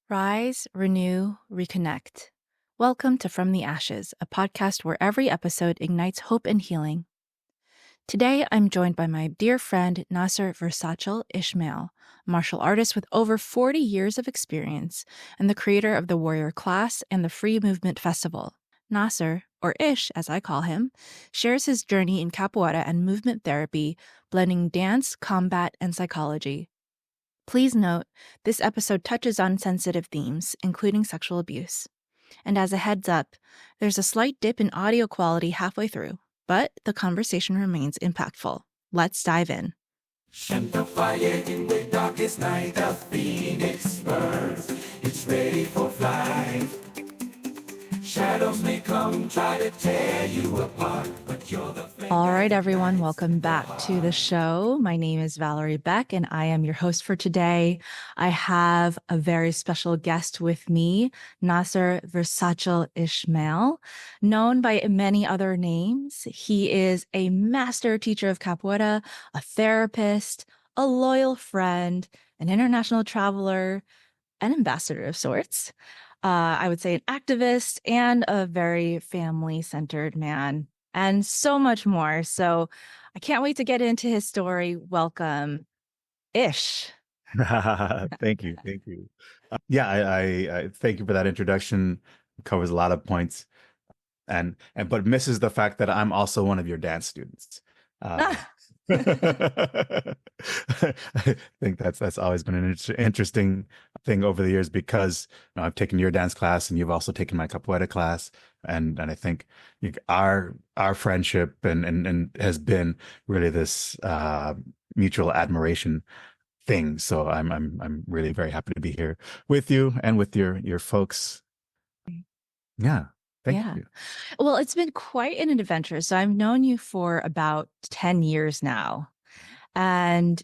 Rise, renew, reconnect. Welcome to From the Ashes, a podcast where every episode ignites hope and healing. Today, I'm joined by my dear friend Nasr Versátil Ismail, a martial artist with over 40 years of experience and the creator of the Warrior Class and the Free Movement Festival. Nasr, or Ish as I call him, shares his journey in capoeira and movement therapy, blending dance, combat, and psychology. Please note, this episode touches on sensitive themes, including sexual abuse. And as a heads up, there's a slight dip in audio quality halfway through, but the conversation remains impactful. Let's dive in. And the fire in the darkest night, the phoenix burns. It's ready for flight. Shadows may come, try to tear you apart, but you're the flame. All right, everyone, welcome back to the show. My name is Valerie Beck, and I am your host for today. I have a very special guest with me, Nasr Versátil Ismail, known by many other names. He is a master teacher of capoeira, a therapist, a loyal friend, an international traveler, an ambassador of sorts. I would say an activist and a very family-centered man, and so much more. So I can't wait to get into his story. Welcome, Ish. Thank you. Thank you. I thank you for that introduction. It covers a lot of points but misses the fact that I'm also one of your dance students. I think that's always been an interesting thing over the years because I've taken your dance class and you've also taken my capoeira class, and I think our friendship and has been really this mutual admiration thing. So I'm really very happy to be here with you and with your folks. Yeah. Thank you. Well, it's been quite an adventure. So I've known you for about 10 years now, and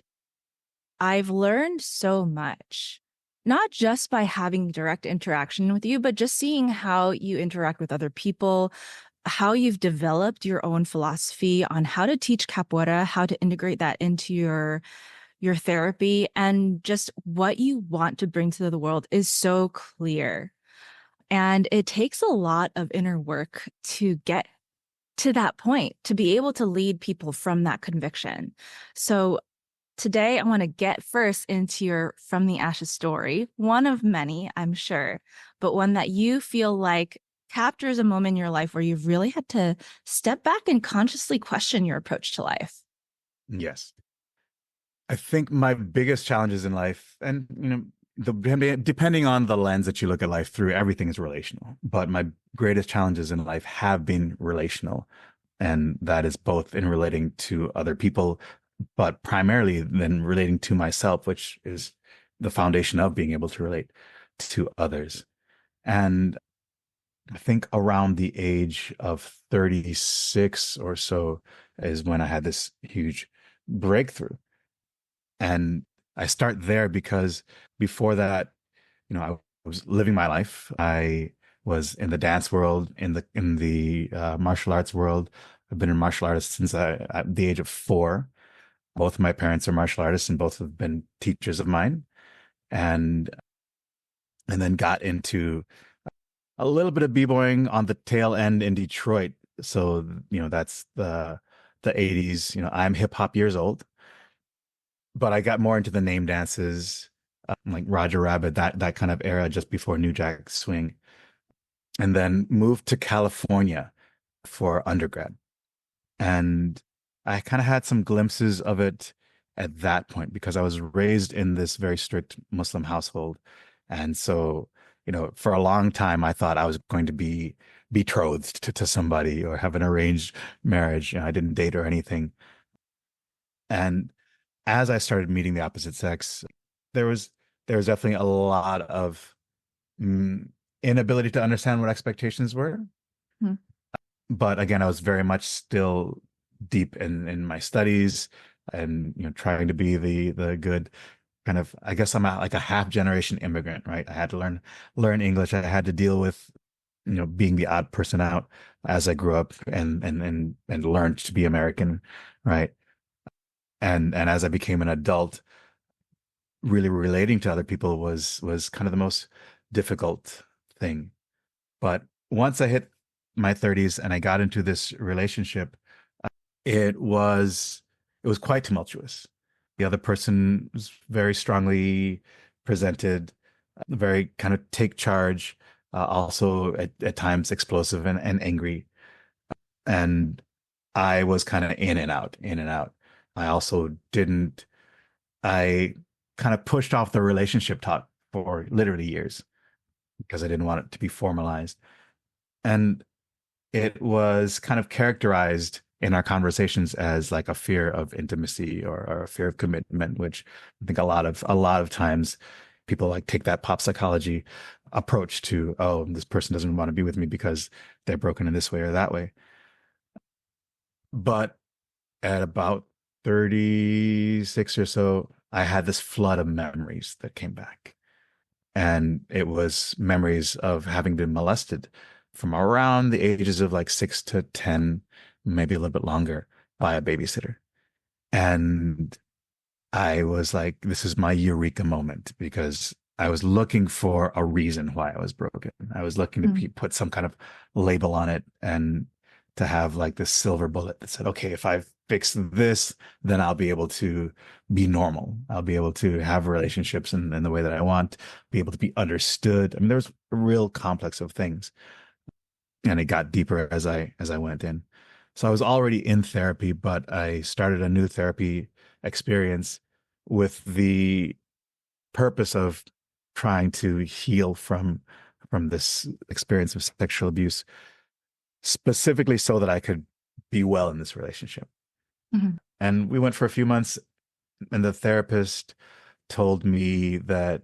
I've learned so much, not just by having direct interaction with you, but just seeing how you interact with other people, how you've developed your own philosophy on how to teach capoeira, how to integrate that into your therapy, and just what you want to bring to the world is so clear. And it takes a lot of inner work to get to that point, to be able to lead people from that conviction. So today I want to get first into your From the Ashes story, one of many, I'm sure, but one that you feel like captures a moment in your life where you've really had to step back and consciously question your approach to life. Yes. I think my biggest challenges in life, and depending on the lens that you look at life through, everything is relational. But my greatest challenges in life have been relational. And that is both in relating to other people, but primarily then relating to myself, which is the foundation of being able to relate to others. And I think around the age of 36 or so is when I had this huge breakthrough. And I start there because before that, I was living my life. I was in the dance world, in the martial arts world. I've been a martial artist since at the age of 4. Both of my parents are martial artists, and both have been teachers of mine. And then got into a little bit of b-boying on the tail end in Detroit. So that's the 80s. I'm hip hop years old. But I got more into the name dances, like Roger Rabbit, that kind of era just before New Jack Swing, and then moved to California for undergrad. And I kind of had some glimpses of it at that point because I was raised in this very strict Muslim household. And so, for a long time, I thought I was going to be betrothed to somebody or have an arranged marriage. I didn't date or anything. And as I started meeting the opposite sex, there was definitely a lot of inability to understand what expectations were. Hmm. But again, I was very much still deep in my studies and trying to be the good kind of, I guess I'm like a half generation immigrant, right? I had to learn English. I had to deal with being the odd person out as I grew up and learned to be American, right? And as I became an adult, really relating to other people was kind of the most difficult thing. But once I hit my 30s and I got into this relationship, it was it was quite tumultuous. The other person was very strongly presented, very kind of take charge, also at times explosive and angry. And I was kind of in and out, in and out. I also didn't, I kind of pushed off the relationship talk for literally years because I didn't want it to be formalized. And it was kind of characterized in our conversations as like a fear of intimacy or a fear of commitment, which I think a lot of times people like take that pop psychology approach to, oh, this person doesn't want to be with me because they're broken in this way or that way. But at about 36 or so, I had this flood of memories that came back. And it was memories of having been molested from around the ages of like 6 to 10, maybe a little bit longer, by a babysitter. And I was like, this is my eureka moment because I was looking for a reason why I was broken. I was looking to Mm. put some kind of label on it and to have like this silver bullet that said, okay, if I fix this, then I'll be able to be normal. I'll be able to have relationships in the way that I want, be able to be understood. I mean, there was a real complex of things, and it got deeper as I went in. So I was already in therapy, but I started a new therapy experience with the purpose of trying to heal from this experience of sexual abuse, specifically so that I could be well in this relationship. Mhm. And we went for a few months, and the therapist told me that,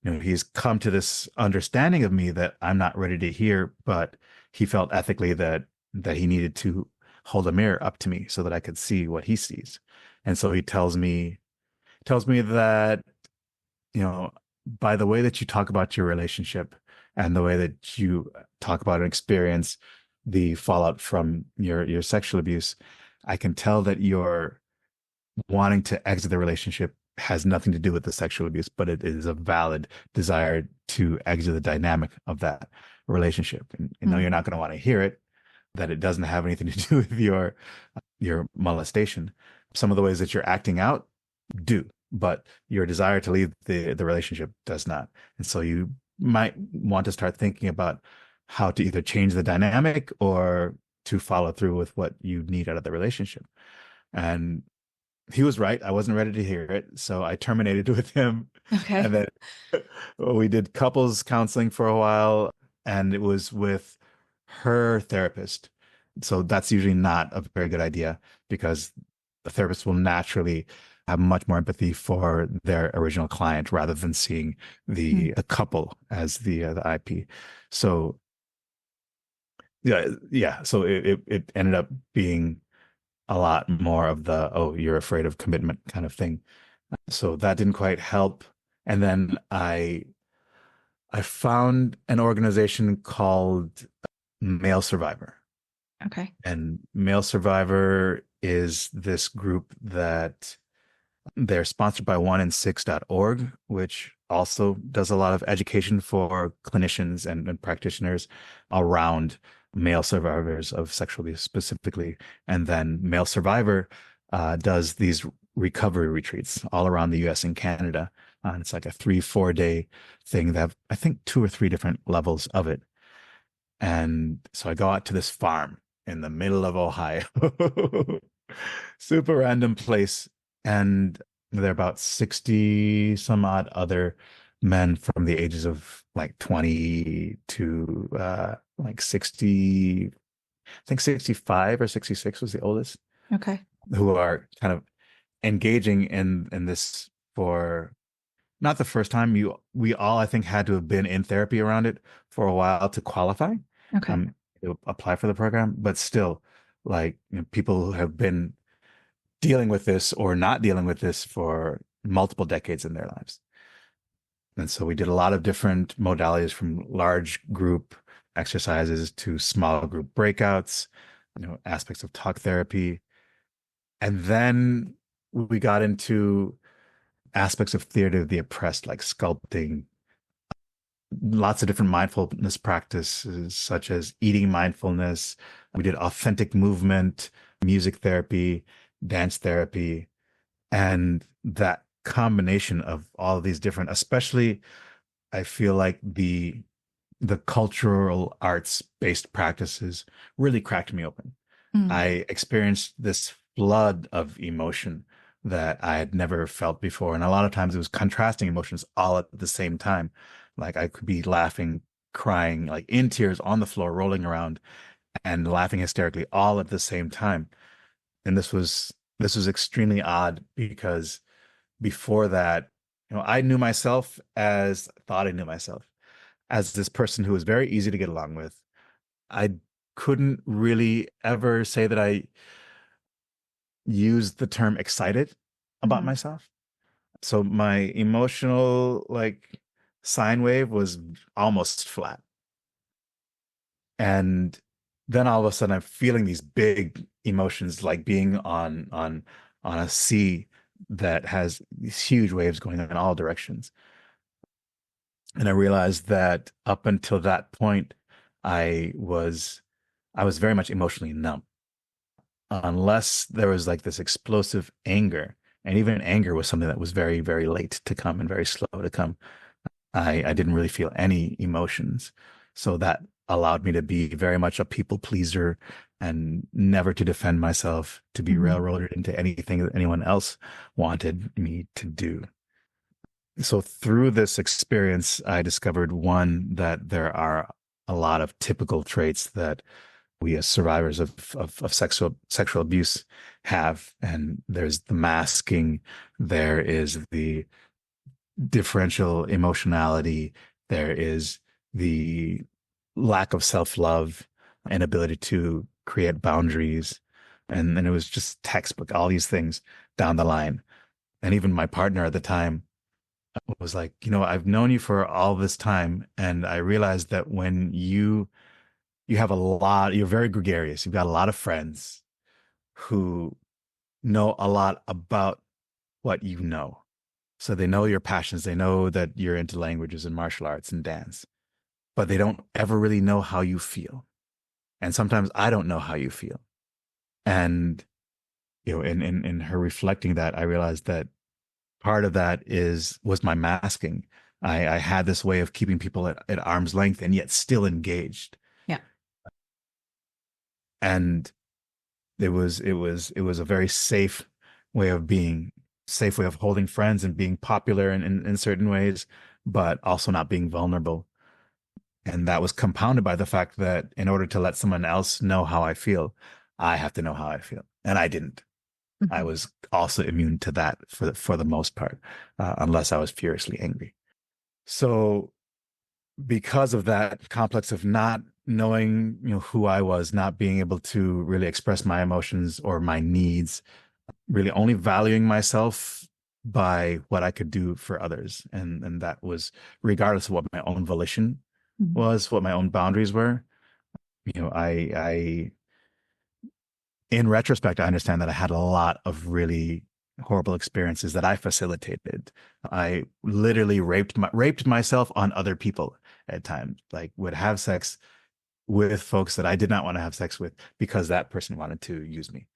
he's come to this understanding of me that I'm not ready to hear, but he felt ethically that he needed to hold a mirror up to me so that I could see what he sees. And so he tells me that, you know, by the way that you talk about your relationship and the way that you talk about and experience the fallout from your sexual abuse, I can tell that you're wanting to exit the relationship has nothing to do with the sexual abuse, but it is a valid desire to exit the dynamic of that relationship. And Mm. you're not going to want to hear it, that it doesn't have anything to do with your molestation. Some of the ways that you're acting out do, but your desire to leave the relationship does not. And so you might want to start thinking about how to either change the dynamic or to follow through with what you need out of the relationship. And he was right. I wasn't ready to hear it. So I terminated with him. Okay. And then we did couples counseling for a while, and it was with her therapist. So that's usually not a very good idea because the therapist will naturally have much more empathy for their original client rather than seeing Mm. the couple as the IP. So yeah. So it ended up being a lot more of the, oh, you're afraid of commitment kind of thing. So that didn't quite help. And then I found an organization called Male Survivor. Okay. And Male Survivor is this group that they're sponsored by onein6.org, which also does a lot of education for clinicians and practitioners around male survivors of sexual abuse specifically. And then Male Survivor does these recovery retreats all around the US and Canada. And it's like a 3-4 day thing that have, I think, 2 or 3 different levels of it. And so I go out to this farm in the middle of Ohio, super random place. And there are about 60 some odd other men from the ages of like 20 to like 60, I think 65 or 66 was the oldest, Okay. who are kind of engaging in this for not the first time. We all, I think, had to have been in therapy around it for a while to qualify, Okay. to apply for the program, but still, like, people who have been dealing with this or not dealing with this for multiple decades in their lives. And so we did a lot of different modalities, from large group exercises to small group breakouts, aspects of talk therapy. And then we got into aspects of theater of the oppressed, like sculpting, lots of different mindfulness practices, such as eating mindfulness. We did authentic movement, music therapy, dance therapy, and that combination of all of these different, especially I feel like the cultural arts based practices really cracked me open. Mm. I experienced this flood of emotion that I had never felt before. And a lot of times it was contrasting emotions all at the same time. Like I could be laughing, crying, like in tears on the floor, rolling around and laughing hysterically all at the same time. And this was extremely odd because before that, I knew myself as thought I knew myself as this person who was very easy to get along with. I couldn't really ever say that I used the term excited about Mhm. myself. So my emotional like sine wave was almost flat. And then all of a sudden I'm feeling these big emotions like being on a sea that has these huge waves going in all directions. And I realized that up until that point, I was I was very much emotionally numb, unless there was like this explosive anger. And even anger was something that was very, very late to come and very slow to come. I didn't really feel any emotions. So that allowed me to be very much a people pleaser and never to defend myself, to be Mhm. railroaded into anything that anyone else wanted me to do. So through this experience, I discovered one, that there are a lot of typical traits that we as survivors of sexual abuse have. And there's the masking, there is the differential emotionality, there is the lack of self-love and ability to create boundaries. And it was just textbook, all these things down the line. And even my partner at the time was like, I've known you for all this time, and I realized that when you have a lot, you're very gregarious, you've got a lot of friends who know a lot about what you know. So they know your passions, they know that you're into languages and martial arts and dance, but they don't ever really know how you feel. And sometimes I don't know how you feel. And in her reflecting that, I realized that part of that was my masking. I had this way of keeping people at arm's length and yet still engaged. Yeah. And it was a very safe way of being, safe way of holding friends and being popular in certain ways, but also not being vulnerable. And that was compounded by the fact that in order to let someone else know how I feel, I have to know how I feel. And I didn't. I Mhm. was also immune to that for the most part, unless I was furiously angry. So because of that complex of not knowing, who I was, not being able to really express my emotions or my needs, really only valuing myself by what I could do for others. And that was regardless of what my own volition Mhm. was, what my own boundaries were. I in retrospect, I understand that I had a lot of really horrible experiences that I facilitated. I literally raped myself on other people at times, like would have sex with folks that I did not want to have sex with because that person wanted to use me.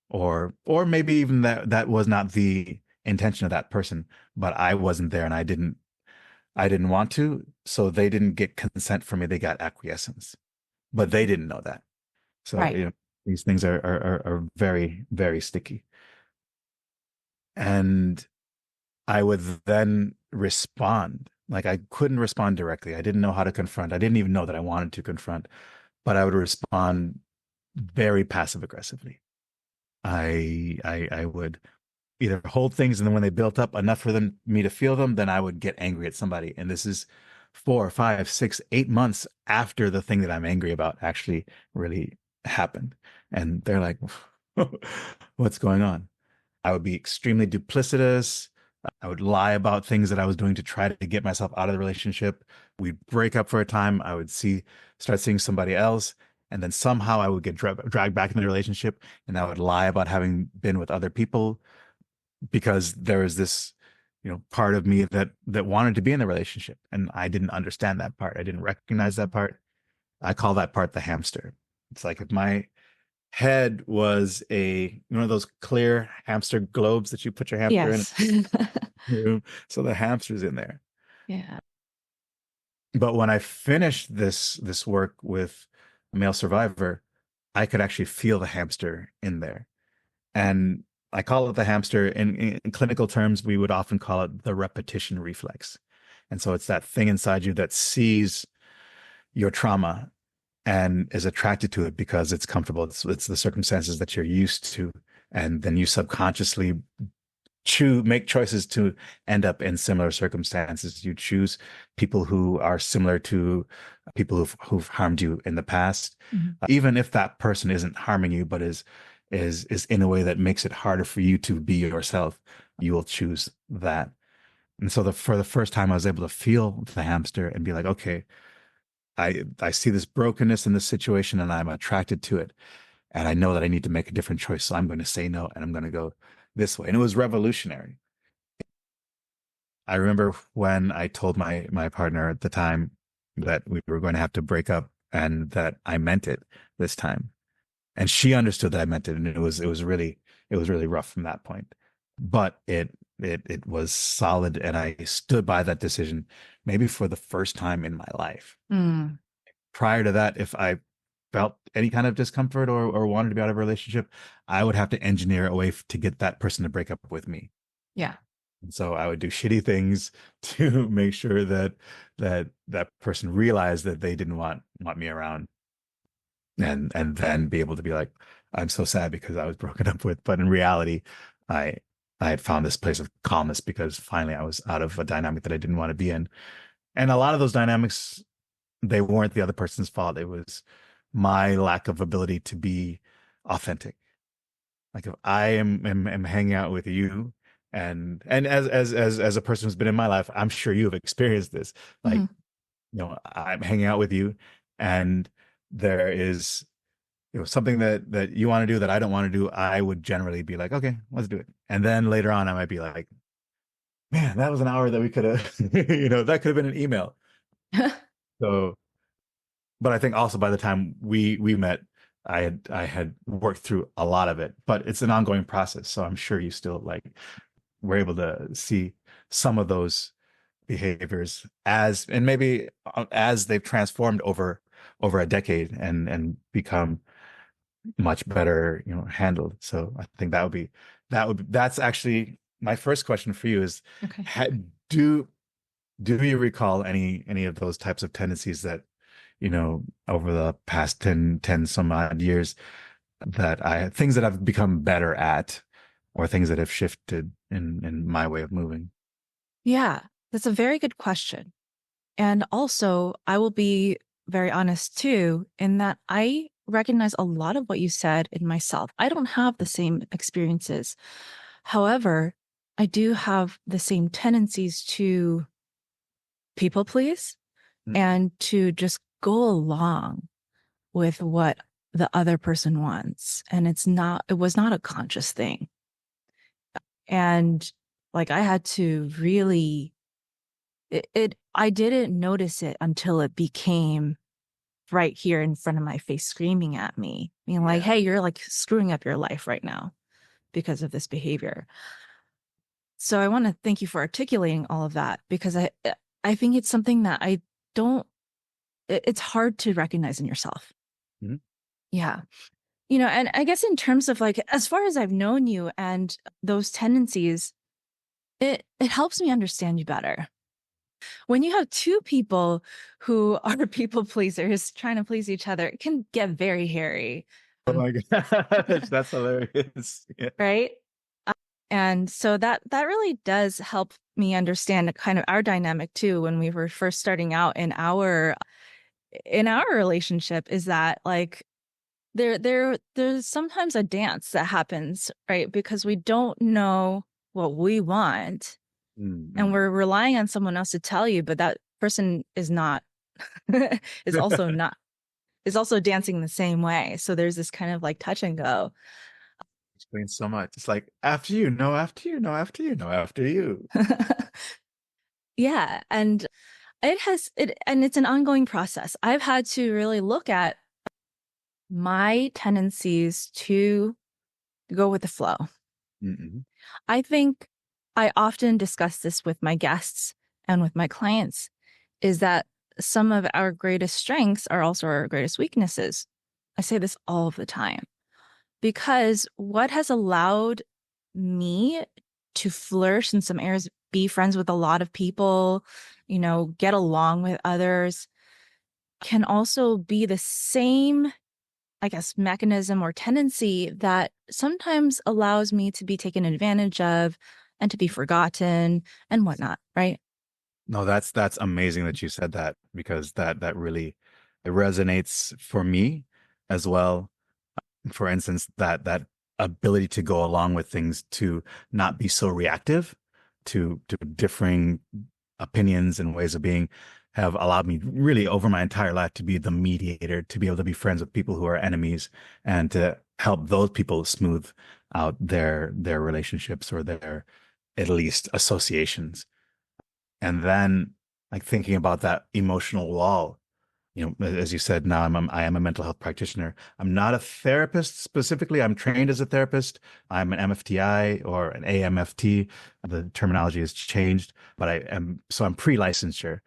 Or maybe even that was not the intention of that person, but I wasn't there and I didn't want to, so they didn't get consent from me. They got acquiescence, but they didn't know that. So, Right. these things are very, very sticky. And I would then respond. Like I couldn't respond directly. I didn't know how to confront. I didn't even know that I wanted to confront, but I would respond very passive aggressively. I would either hold things, and then when they built up enough for me to feel them, then I would get angry at somebody. And this is 4, 5, 6, 8 months after the thing that I'm angry about actually really happened. And they're like, what's going on? I would be extremely duplicitous. I would lie about things that I was doing to try to get myself out of the relationship. We'd break up for a time. I would start seeing somebody else. And then somehow I would get dragged back in the relationship, and I would lie about having been with other people because there was this part of me that wanted to be in the relationship, and I didn't understand that part. I didn't recognize that part. I call that part the hamster. It's like if my head was one of those clear hamster globes that you put your hamster in Yes. room, so the hamster's in there. Yeah. But when I finished this work with a male survivor, I could actually feel the hamster in there. And I call it the hamster. In clinical terms, we would often call it the repetition reflex. And so it's that thing inside you that sees your trauma and is attracted to it because it's comfortable. It's the circumstances that you're used to. And then you subconsciously make choices to end up in similar circumstances. You choose people who are similar to people who've harmed you in the past, even if that person isn't harming you, but is in a way that makes it harder for you to be yourself. You will choose that. And so for the first time, I was able to feel the hamster and be like, okay, I see this brokenness in this situation and I'm attracted to it. And I know that I need to make a different choice. So I'm going to say no and I'm going to go this way. And it was revolutionary. I remember when I told my partner at the time that we were going to have to break up and that I meant it this time. And she understood that I meant it. And it was really rough from that point. But it was solid, and I stood by that decision maybe for the first time in my life. Prior to that, if I felt any kind of discomfort or wanted to be out of a relationship, I would have to engineer a way to get that person to break up with me. Yeah. And so I would do shitty things to make sure that person realized that they didn't want me around, and then be able to be like, I'm so sad because I was broken up with. But in reality, I had found this place of calmness because finally I was out of a dynamic that I didn't want to be in. And a lot of those dynamics, they weren't the other person's fault. It was my lack of ability to be authentic. Like if I am hanging out with you, and as a person who's been in my life, I'm sure you have experienced this. Like, I'm hanging out with you and there is something that you want to do that I don't want to do. I would generally be like, okay, let's do it. And then later on I might be like, man, that was an hour that we could have that could have been an email. So, but I think also by the time we met, I had worked through a lot of it, but it's an ongoing process. So I'm sure you still were able to see some of those behaviors as they've transformed over a decade and become much better handled. So I think that's actually my first question for you is, okay. Do you recall any of those types of tendencies that over the past 10 some odd years things that I've become better at, or things that have shifted in my way of moving? Yeah, that's a very good question. And also, I will be very honest too, in that I recognize a lot of what you said in myself. I don't have the same experiences. However, I do have the same tendencies to people please and to just go along with what the other person wants. And it was not a conscious thing. And I had to really, I didn't notice it until it became right here in front of my face, screaming at me, being like, hey, you're screwing up your life right now because of this behavior. So I want to thank you for articulating all of that, because I think it's something that it's hard to recognize in yourself. Mm-hmm. Yeah. And I guess in terms of as far as I've known you and those tendencies, it helps me understand you better. When you have two people who are people pleasers trying to please each other, it can get very hairy. Oh my gosh, that's hilarious. Yeah. Right? And so that really does help me understand kind of our dynamic too, when we were first starting out in our relationship, is that there's sometimes a dance that happens, right? Because we don't know what we want. Mm-hmm. And we're relying on someone else to tell you, but that person is not, is also dancing the same way. So there's this kind of touch and go. explains so much. It's like after you, no, after you, no, after you, no, after you. Yeah, and it's an ongoing process. I've had to really look at my tendencies to go with the flow. Mm-mm. I think I often discuss this with my guests and with my clients, is that some of our greatest strengths are also our greatest weaknesses. I say this all the time because what has allowed me to flourish in some areas, be friends with a lot of people, get along with others, can also be the same, I guess, mechanism or tendency that sometimes allows me to be taken advantage of and to be forgotten and whatnot, right? No, that's amazing that you said that because that really it resonates for me as well. For instance, that ability to go along with things, to not be so reactive to differing opinions and ways of being, have allowed me really over my entire life to be the mediator, to be able to be friends with people who are enemies and to help those people smooth out their relationships or their at least associations. And then like thinking about that emotional wall, as you said, now I am a mental health practitioner. I'm not a therapist specifically. I'm trained as a therapist. I'm an MFTI or an AMFT. The terminology has changed, but I'm pre-licensure.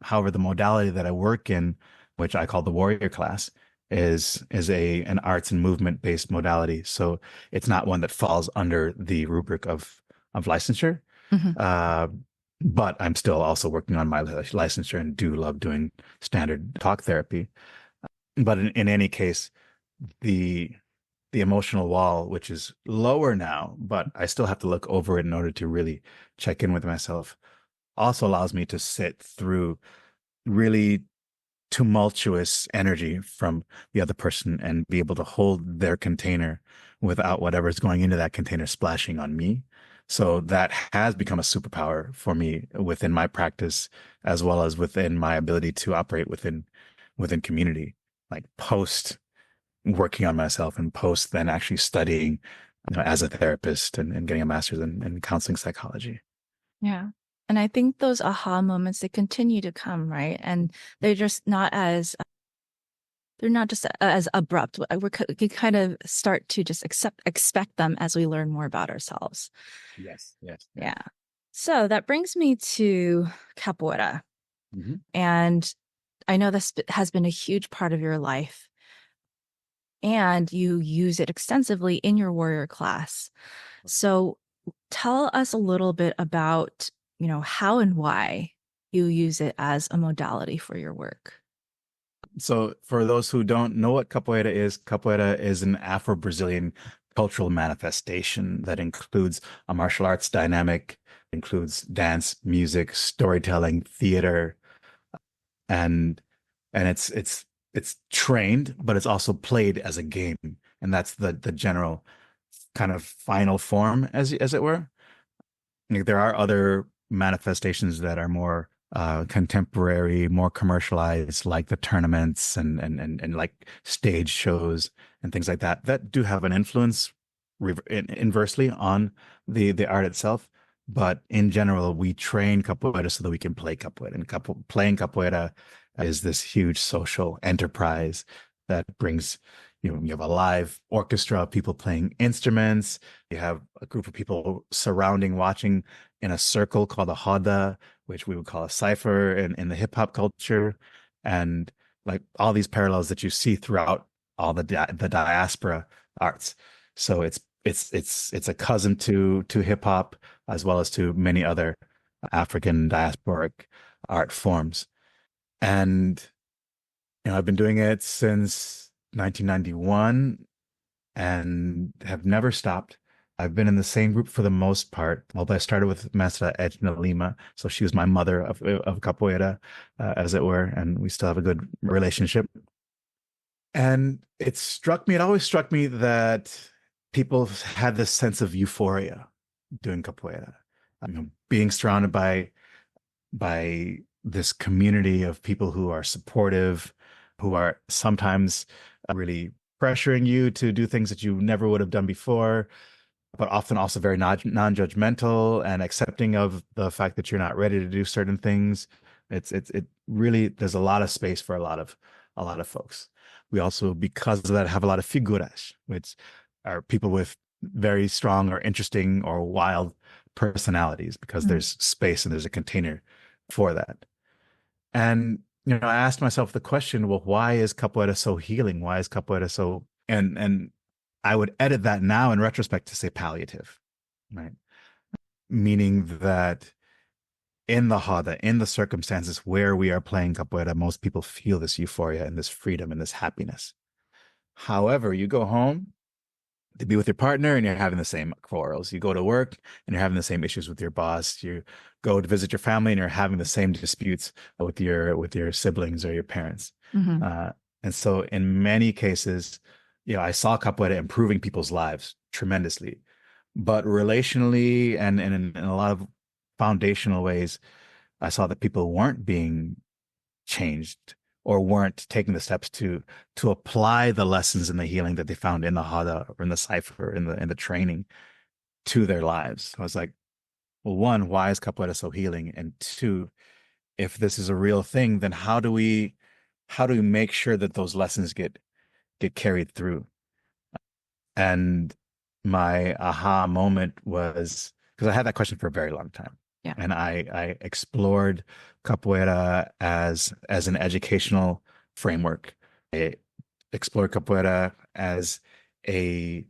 However, the modality that I work in, which I call the warrior class, is an arts and movement based modality. So it's not one that falls under the rubric of licensure. Mhm. Uh, but I'm still also working on my licensure and do love doing standard talk therapy. But in any case, the the emotional wall, which is lower now, but I still have to look over it in order to really check in with myself, also allows me to sit through really tumultuous energy from the other person and be able to hold their container without whatever's going into that container splashing on me. So that has become a superpower for me within my practice, as well as within my ability to operate within community, like post working on myself and post then actually studying, as a therapist and getting a master's in counseling psychology. Yeah. And I think those aha moments, they continue to come, right? And they're just not as, they're not just as abrupt. We kind of start to just expect them as we learn more about ourselves. Yes, yes, yes. Yeah. So that brings me to capoeira. Mhm. And I know this has been a huge part of your life, and you use it extensively in your warrior class. So tell us a little bit about, how and why you use it as a modality for your work. So, for those who don't know what capoeira is an Afro-Brazilian cultural manifestation that includes a martial arts dynamic, includes dance, music, storytelling, theater, and it's trained, but it's also played as a game, and that's the general kind of final form, as it were. Like, there are other manifestations that are more contemporary, more commercialized, like the tournaments and like stage shows and things like that, that do have an influence inversely on the art itself. But in general, we train capoeira so that we can play capoeira. And playing capoeira is this huge social enterprise that brings, you have a live orchestra of people playing instruments. You have a group of people surrounding, watching in a circle called a roda, which we would call a cipher in the hip hop culture, and like all these parallels that you see throughout all the diaspora arts. So it's a cousin to hip hop as well as to many other African diasporic art forms. And I've been doing it since 1991 and have never stopped. I've been in the same group for the most part. Although I started with Mestra Edna Lima, so she was my mother of capoeira, as it were, and we still have a good relationship. And it always struck me that people had this sense of euphoria doing capoeira. Being surrounded by this community of people who are supportive, who are sometimes really pressuring you to do things that you never would have done before. but often also very non-judgmental and accepting of the fact that you're not ready to do certain things. It really, there's a lot of space for a lot of folks. We also, because of that, have a lot of figuras, which are people with very strong or interesting or wild personalities, because there's space and there's a container for that. And I asked myself the question, well, why is capoeira so healing? Why is capoeira so, and I would edit that now in retrospect to say palliative, right? Meaning that in the roda, in the circumstances where we are playing capoeira, most people feel this euphoria and this freedom and this happiness. However, you go home to be with your partner and you're having the same quarrels. You go to work and you're having the same issues with your boss. You go to visit your family and you're having the same disputes with your siblings or your parents. And so in many cases, I saw capoeira improving people's lives tremendously, but relationally and in a lot of foundational ways, I saw that people weren't being changed or weren't taking the steps to apply the lessons and the healing that they found in the roda or in the cipher in the training to their lives. I was like, well, one, why is capoeira so healing? And two, if this is a real thing, then how do we make sure that those lessons get carried through? And my aha moment was, because I had that question for a very long time. Yeah. And I explored capoeira as an educational framework. I explored capoeira as an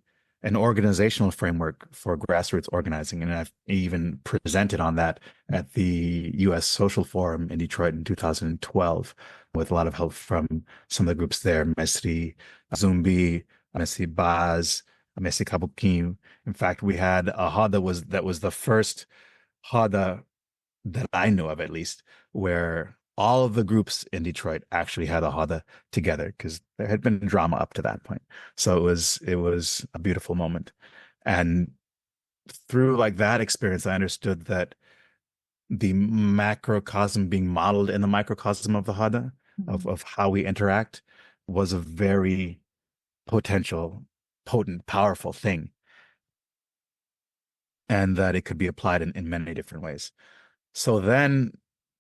organizational framework for grassroots organizing. And I've even presented on that at the US Social Forum in Detroit in 2012 with a lot of help from some of the groups there, Mesri, Zumbi, Messi Baz, Messi Kabukim. In fact, we had a roda that was the first roda that I know of, at least, where all of the groups in Detroit actually had a roda together, because there had been drama up to that point. So it was a beautiful moment. And through like that experience, I understood that the macrocosm being modeled in the microcosm of the roda, of how we interact, was a very potent, powerful thing. And that it could be applied in many different ways. So then,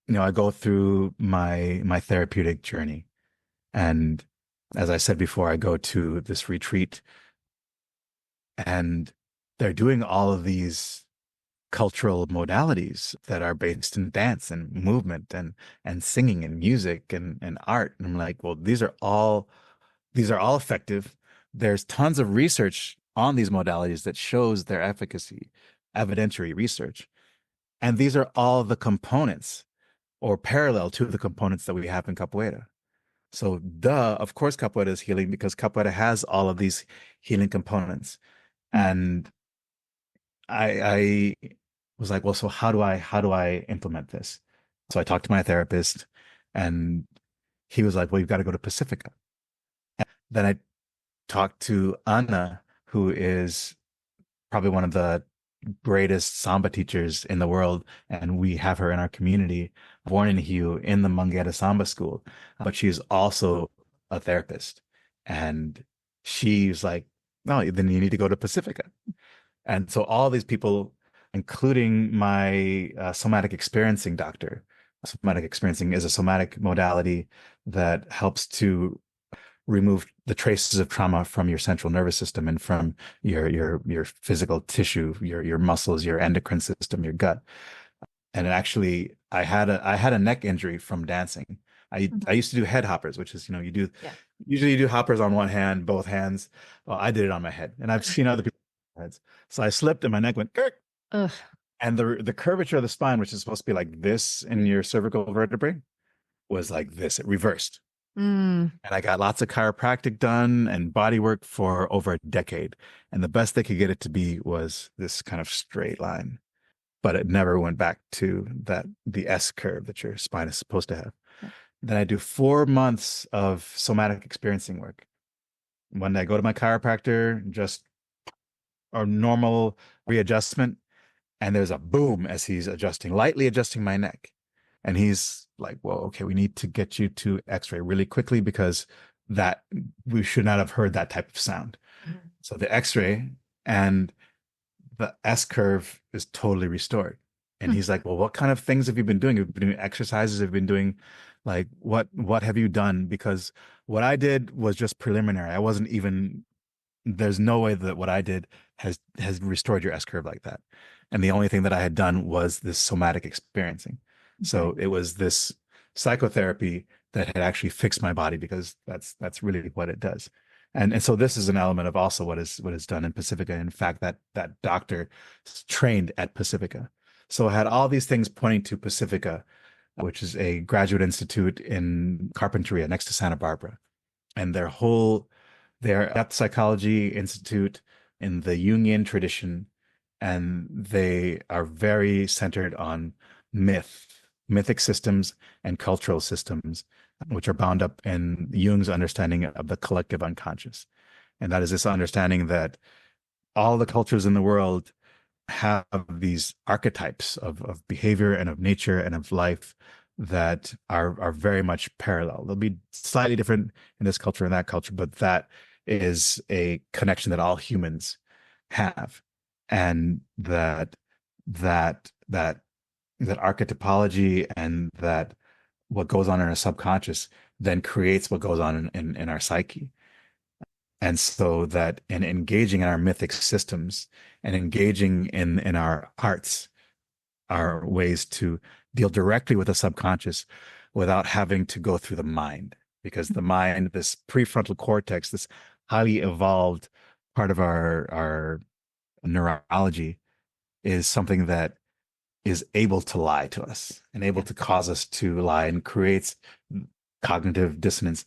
I go through my therapeutic journey. And as I said before, I go to this retreat and they're doing all of these cultural modalities that are based in dance and movement and singing and music and art. And I'm like, well, these are all effective. There's tons of research on these modalities that shows their efficacy, evidentiary research. And these are all the components or parallel to the components that we have in capoeira. So of course, capoeira is healing because capoeira has all of these healing components. And I was like, well, so how do I implement this? So I talked to my therapist and he was like, well, you've got to go to Pacifica. And then I talked to Anna, who is probably one of the greatest samba teachers in the world, and we have her in our community, born in Rio in the Mangueira Samba School, but she's also a therapist. And she's like, no, then you need to go to Pacifica. And so all these people, including my somatic experiencing doctor, somatic experiencing is a somatic modality that helps to remove the traces of trauma from your central nervous system and from your physical tissue, your muscles, your endocrine system, your gut. And actually, I had a neck injury from dancing. I used to do head hoppers, which is, usually you do hoppers on one hand, both hands. Well, I did it on my head, and I've seen other people heads. So I slipped and my neck went kirk. Ugh. And the curvature of the spine, which is supposed to be like this in your cervical vertebrae, was like this. It reversed. And I got lots of chiropractic done and body work for over a decade. And the best they could get it to be was this kind of straight line. But it never went back to the S curve that your spine is supposed to have. Yeah. Then I do 4 months of somatic experiencing work. When I go to my chiropractor, just a normal readjustment, and there's a boom as he's lightly adjusting my neck. And he's like, well, okay, we need to get you to x-ray really quickly because we should not have heard that type of sound. So the x-ray, and the S curve is totally restored. And Hmm. he's like, well, what kind of things have you been doing? Have you been doing exercises? Have you been doing like what have you done? Because what I did was just preliminary. I wasn't even there's no way that what I did has restored your S curve like that. And the only thing that I had done was this somatic experiencing. Okay. So it was this psychotherapy that had actually fixed my body because that's really what it does. And so this is an element of also what is done in Pacifica. In fact, that doctor trained at Pacifica. So I had all these things pointing to Pacifica, which is a graduate institute in Carpinteria next to Santa Barbara. And they're at the Psychology Institute in the Jungian tradition, and they are very centered on mythic systems and cultural systems, which are bound up in Jung's understanding of the collective unconscious. And that is this understanding that all the cultures in the world have these archetypes of behavior and of nature and of life that are very much parallel. They'll be slightly different in this culture and that culture, but that is a connection that all humans have, and that archetypology and that what goes on in our subconscious then creates what goes on in our psyche. And so that in engaging in our mythic systems and engaging in our arts are ways to deal directly with the subconscious without having to go through the mind. Because the mind, this prefrontal cortex, this highly evolved part of our neurology, is something that is able to lie to us and able to cause us to lie and creates cognitive dissonance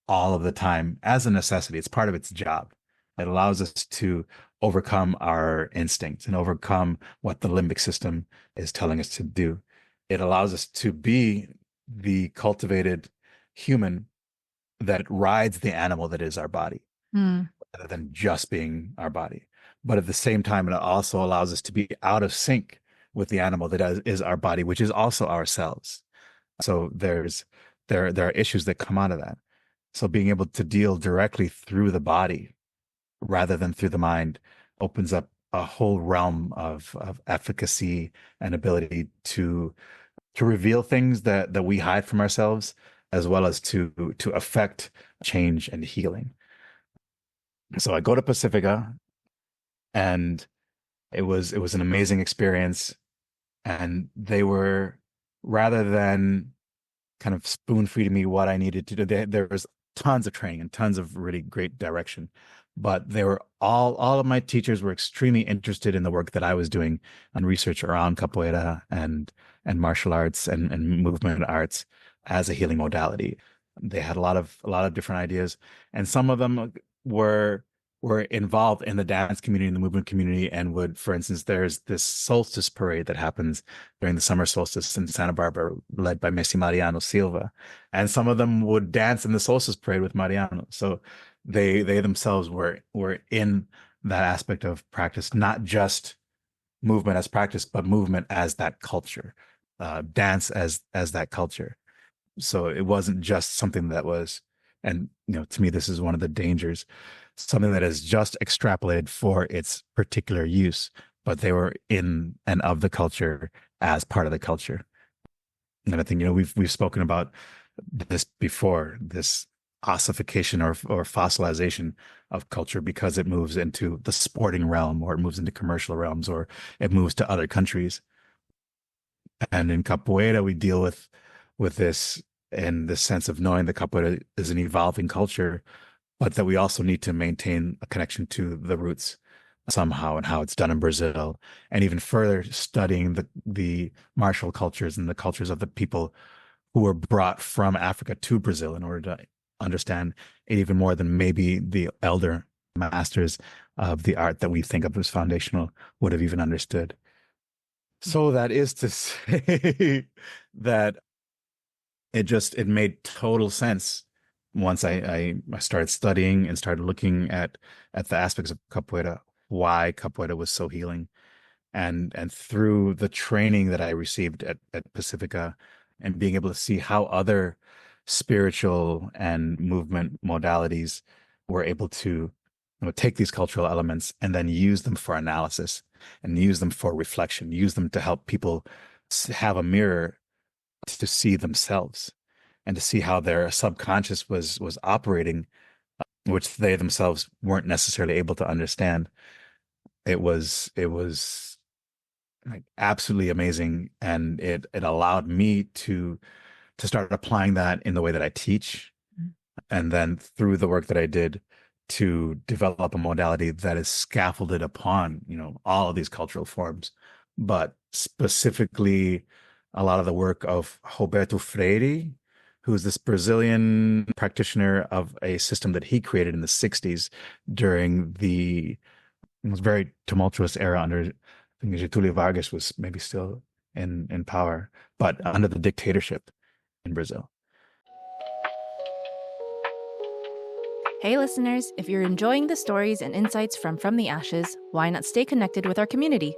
all of the time as a necessity. It's part of its job. It allows us to overcome our instincts and overcome what the limbic system is telling us to do. It allows us to be the cultivated human that rides the animal that is our body, Hmm. rather than just being our body. But at the same time, it also allows us to be out of sync with the animal that is our body, which is also ourselves. So there are issues that come out of that. So being able to deal directly through the body rather than through the mind opens up a whole realm of efficacy and ability to reveal things that we hide from ourselves, as well as to affect change and healing. So I go to Pacifica, and it was an amazing experience. And they were, rather than kind of spoon feeding me what I needed to do, there was tons of training and tons of really great direction. But they were all of my teachers were extremely interested in the work that I was doing on research around capoeira and martial arts and movement arts as a healing modality. They had a lot of different ideas, and some of them were involved in the dance community and the movement community, and would, for instance, there's this solstice parade that happens during the summer solstice in Santa Barbara, led by Messi Mariano Silva, and some of them would dance in the solstice parade with Mariano. So they themselves were in that aspect of practice, not just movement as practice, but movement as that culture, dance as that culture. So it wasn't just something that was, and to me, this is one of the dangers, something that is just extrapolated for its particular use, but they were in and of the culture as part of the culture. And I think, we've spoken about this before, this ossification or fossilization of culture, because it moves into the sporting realm, or it moves into commercial realms, or it moves to other countries. And in capoeira, we deal with this in the sense of knowing that capoeira is an evolving culture, but that we also need to maintain a connection to the roots somehow, and how it's done in Brazil, and even further studying the martial cultures and the cultures of the people who were brought from Africa to Brazil in order to understand it even more than maybe the elder masters of the art that we think of as foundational would have even understood. So that is to say that it made total sense once I started studying and started looking at the aspects of capoeira, why capoeira was so healing. And through the training that I received at Pacifica, and being able to see how other spiritual and movement modalities were able to take these cultural elements and then use them for analysis and use them for reflection, use them to help people have a mirror to see themselves and to see how their subconscious was operating, which they themselves weren't necessarily able to understand. It was like absolutely amazing, and it allowed me to start applying that in the way that I teach, and then through the work that I did to develop a modality that is scaffolded upon, all of these cultural forms, but specifically a lot of the work of Roberto Freire, who's this Brazilian practitioner of a system that he created in the 60s during the it was very tumultuous era under, I think Getulio Vargas was maybe still in power, but under the dictatorship in Brazil. Hey listeners, if you're enjoying the stories and insights from the Ashes, why not stay connected with our community?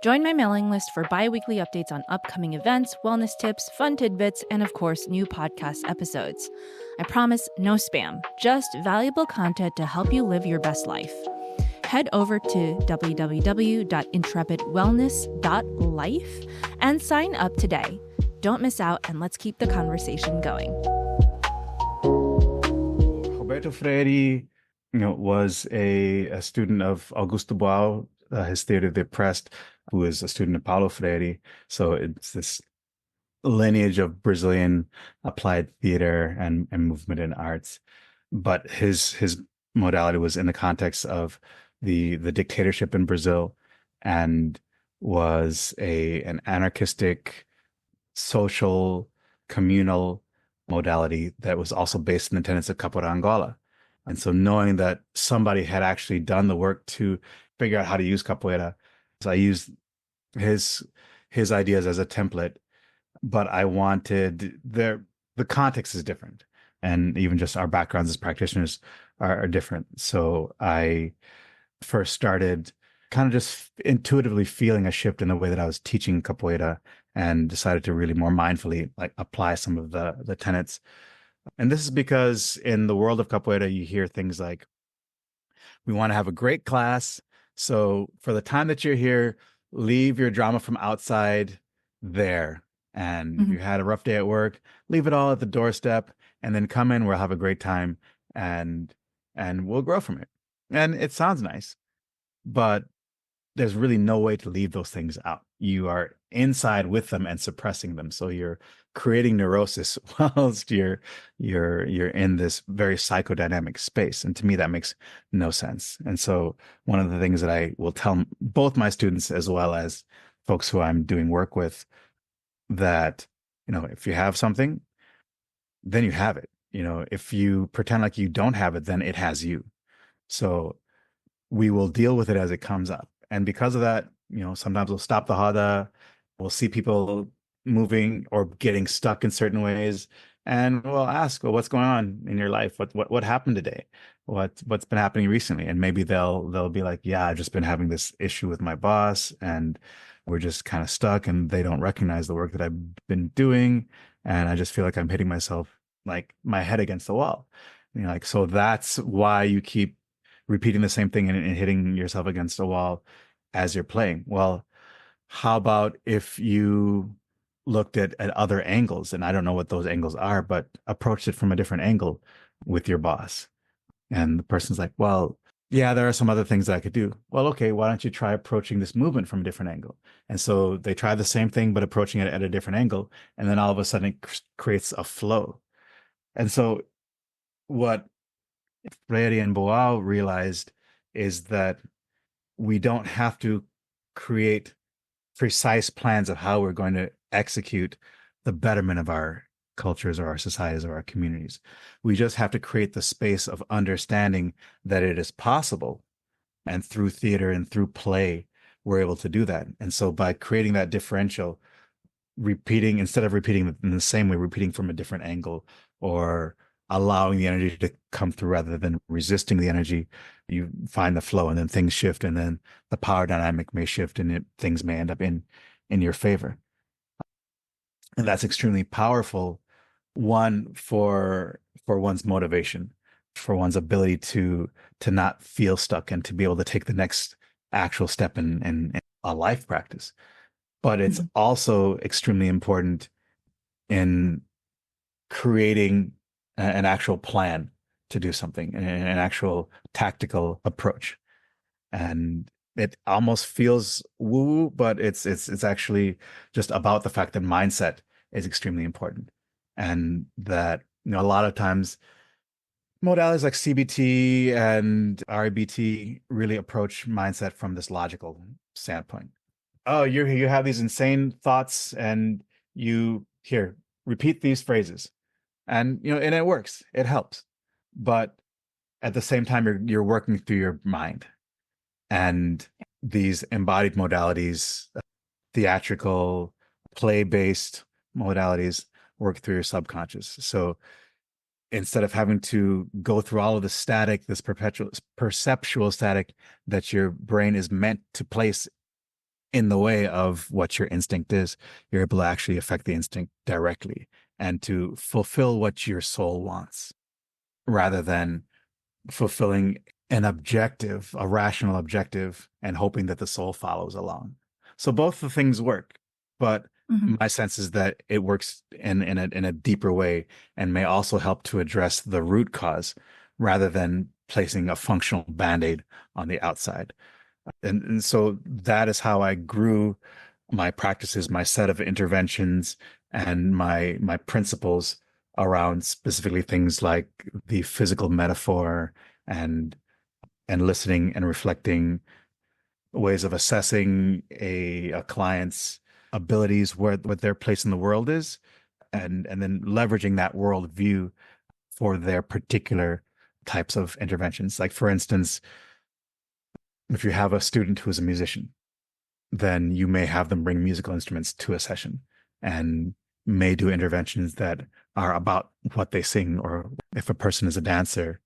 Join my mailing list for bi-weekly updates on upcoming events, wellness tips, fun tidbits, and of course, new podcast episodes. I promise no spam, just valuable content to help you live your best life. Head over to www.intrepidwellness.life and sign up today. Don't miss out, and let's keep the conversation going. Roberto Freire, was a student of Augusto Boal, his theory of the oppressed, who is a student of Paulo Freire. So it's this lineage of Brazilian applied theater and movement in arts. But his modality was in the context of the dictatorship in Brazil, and was an anarchistic, social, communal modality that was also based in the tenets of Capoeira Angola. And so knowing that somebody had actually done the work to figure out how to use capoeira, so I used his ideas as a template, but I wanted the context is different, and even just our backgrounds as practitioners are different. So I first started kind of just intuitively feeling a shift in the way that I was teaching capoeira, and decided to really more mindfully apply some of the tenets. And this is because in the world of capoeira, you hear things like, we want to have a great class. So for the time that you're here, leave your drama from outside there. And if you had a rough day at work, leave it all at the doorstep, and then come in, we'll have a great time, and we'll grow from it. And it sounds nice, but there's really no way to leave those things out. You are inside with them and suppressing them. So you're creating neurosis whilst you're in this very psychodynamic space. And to me, that makes no sense. And so one of the things that I will tell both my students as well as folks who I'm doing work with, that, if you have something, then you have it. If you pretend like you don't have it, then it has you. So we will deal with it as it comes up. And because of that, sometimes we'll stop the roda, we'll see people moving or getting stuck in certain ways, and we'll ask, well, what's going on in your life? What happened today? What's been happening recently? And maybe they'll be like, yeah, I've just been having this issue with my boss, and we're just kind of stuck, and they don't recognize the work that I've been doing, and I just feel like I'm hitting myself, like my head against the wall. So that's why you keep repeating the same thing and hitting yourself against a wall as you're playing. Well, how about if you looked at other angles, and I don't know what those angles are, but approached it from a different angle with your boss? And the person's like, well, yeah, there are some other things that I could do. Well, okay, why don't you try approaching this movement from a different angle? And so they try the same thing, but approaching it at a different angle. And then all of a sudden it creates a flow. And so what Freire and Boal realized is that we don't have to create precise plans of how we're going to execute the betterment of our cultures or our societies or our communities. We just have to create the space of understanding that it is possible. And through theater and through play, we're able to do that. And so by creating that differential, instead of repeating in the same way, repeating from a different angle, or allowing the energy to come through rather than resisting the energy, you find the flow, and then things shift, and then the power dynamic may shift, and things may end up in your favor. And that's extremely powerful, one, for one's motivation, for one's ability to not feel stuck, and to be able to take the next actual step in a life practice. But it's Mhm. also extremely important in creating an actual plan to do something, an actual tactical approach. And it almost feels woo, but it's actually just about the fact that mindset is extremely important. And that, a lot of times modalities like CBT and REBT really approach mindset from this logical standpoint. Oh, you have these insane thoughts and you here, repeat these phrases. And and it works. It helps. But at the same time you're working through your mind. And these embodied modalities, theatrical, play-based modalities work through your subconscious. So instead of having to go through all of the static, this perpetual perceptual static that your brain is meant to place in the way of what your instinct is, you're able to actually affect the instinct directly and to fulfill what your soul wants rather than fulfilling an objective, a rational objective, and hoping that the soul follows along. So both the things work, but Mhm. my sense is that it works in a deeper way and may also help to address the root cause rather than placing a functional band-aid on the outside. And so that is how I grew my practices, my set of interventions, and my principles around specifically things like the physical metaphor and listening and reflecting, ways of assessing a client's abilities, where what their place in the world is, and then leveraging that world view for their particular types of interventions. Like for instance, if you have a student who is a musician, then you may have them bring musical instruments to a session and may do interventions that are about what they sing. Or if a person is a dancer,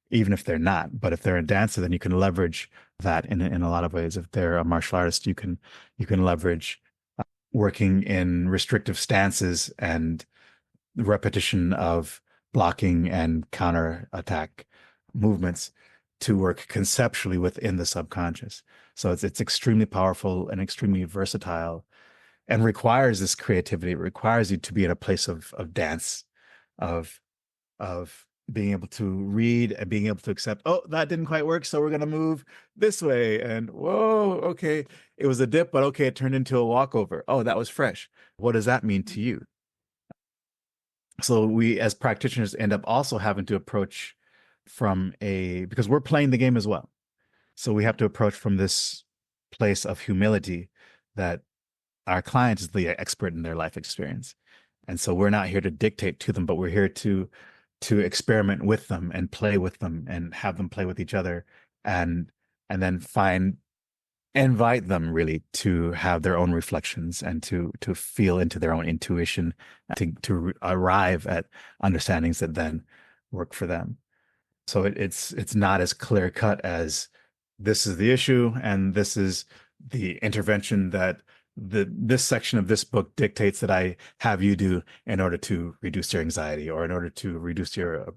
even if they're not, but if they're a dancer, then you can leverage that in a lot of ways. If they're a martial artist, you can leverage working in restrictive stances and repetition of blocking and counter attack movements to work conceptually within the subconscious. So it's extremely powerful and extremely versatile and requires this creativity. It requires you to be in a place of dance, of being able to read and being able to accept, oh, that didn't quite work, so we're gonna move this way. And whoa, okay, it was a dip, but okay, it turned into a walkover. Oh, that was fresh. What does that mean to you? So we as practitioners end up also having to approach from a because we're playing the game as well. So we have to approach from this place of humility that our client is the expert in their life experience. And so we're not here to dictate to them, but we're here to experiment with them and play with them and have them play with each other and then invite them really to have their own reflections and to feel into their own intuition, to arrive at understandings that then work for them. So it's not as clear cut as this is the issue and this is the intervention that this section of this book dictates that I have you do in order to reduce your anxiety or in order to reduce your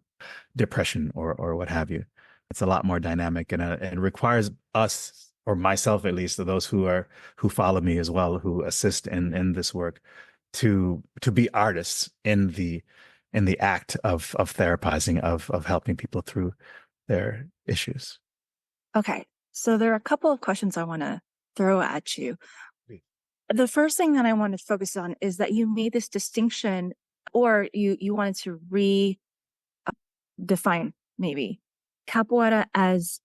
depression or what have you. It's a lot more dynamic and it requires us or myself at least, those who follow me as well, who assist in this work, to be artists in the act of therapizing, of helping people through their issues. Okay. So there are a couple of questions I want to throw at you. The first thing that I want to focus on is that you made this distinction, or you wanted to redefine maybe capoeira as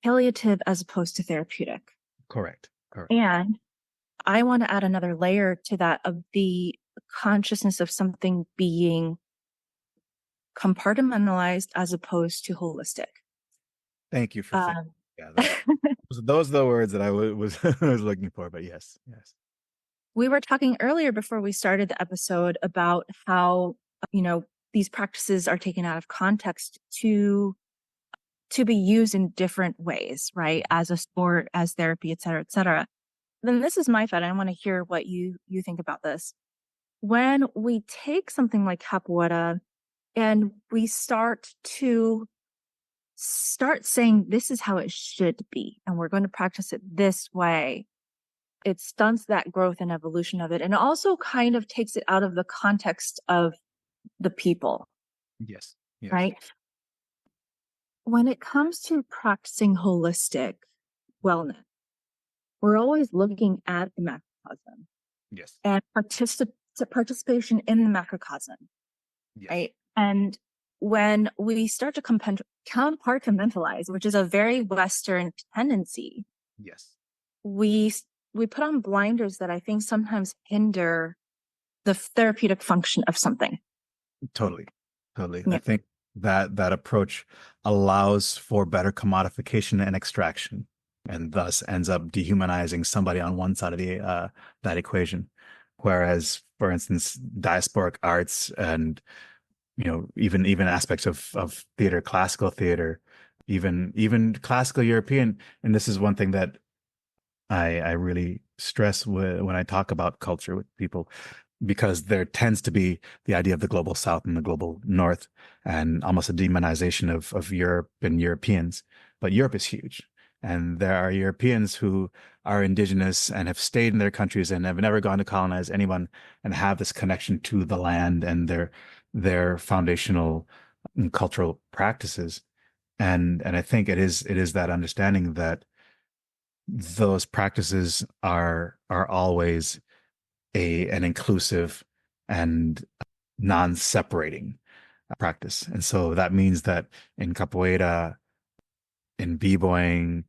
palliative as opposed to therapeutic. Correct. Correct. And I want to add another layer to that of the consciousness of something being compartmentalized as opposed to holistic. Thank you for saying. Um, Yeah, those are the words that I was was looking for. But yes, yes. we were talking earlier before we started the episode about how, these practices are taken out of context to be used in different ways, right? As a sport, as therapy, et cetera, et cetera. Then this is my thought. I want to hear what you think about this. When we take something like capoeira and we start to start saying this is how it should be, and we're going to practice it this way, it stunts that growth and evolution of it. And it also kind of takes it out of the context of the people, Yes. Yes. right? When it comes to practicing holistic wellness, we're always looking at the macrocosm Yes. and participation in the macrocosm, Yes. right? And when we start to compartmentalize, which is a very Western tendency, Yes. we put on blinders that I think sometimes hinder the therapeutic function of something. Totally. Totally. Yeah. I think that approach allows for better commodification and extraction, and thus ends up dehumanizing somebody on one side of the that equation. Whereas, for instance, diasporic arts and even aspects of theater, classical theater, even classical European, and this is one thing that I really stress when I talk about culture with people, because there tends to be the idea of the global South and the global North, and almost a demonization of Europe and Europeans. But Europe is huge, and there are Europeans who are indigenous and have stayed in their countries and have never gone to colonize anyone, and have this connection to the land and their foundational cultural practices. And I think it is that understanding that those practices are always an inclusive and non-separating practice. And so that means that in capoeira, in b-boying,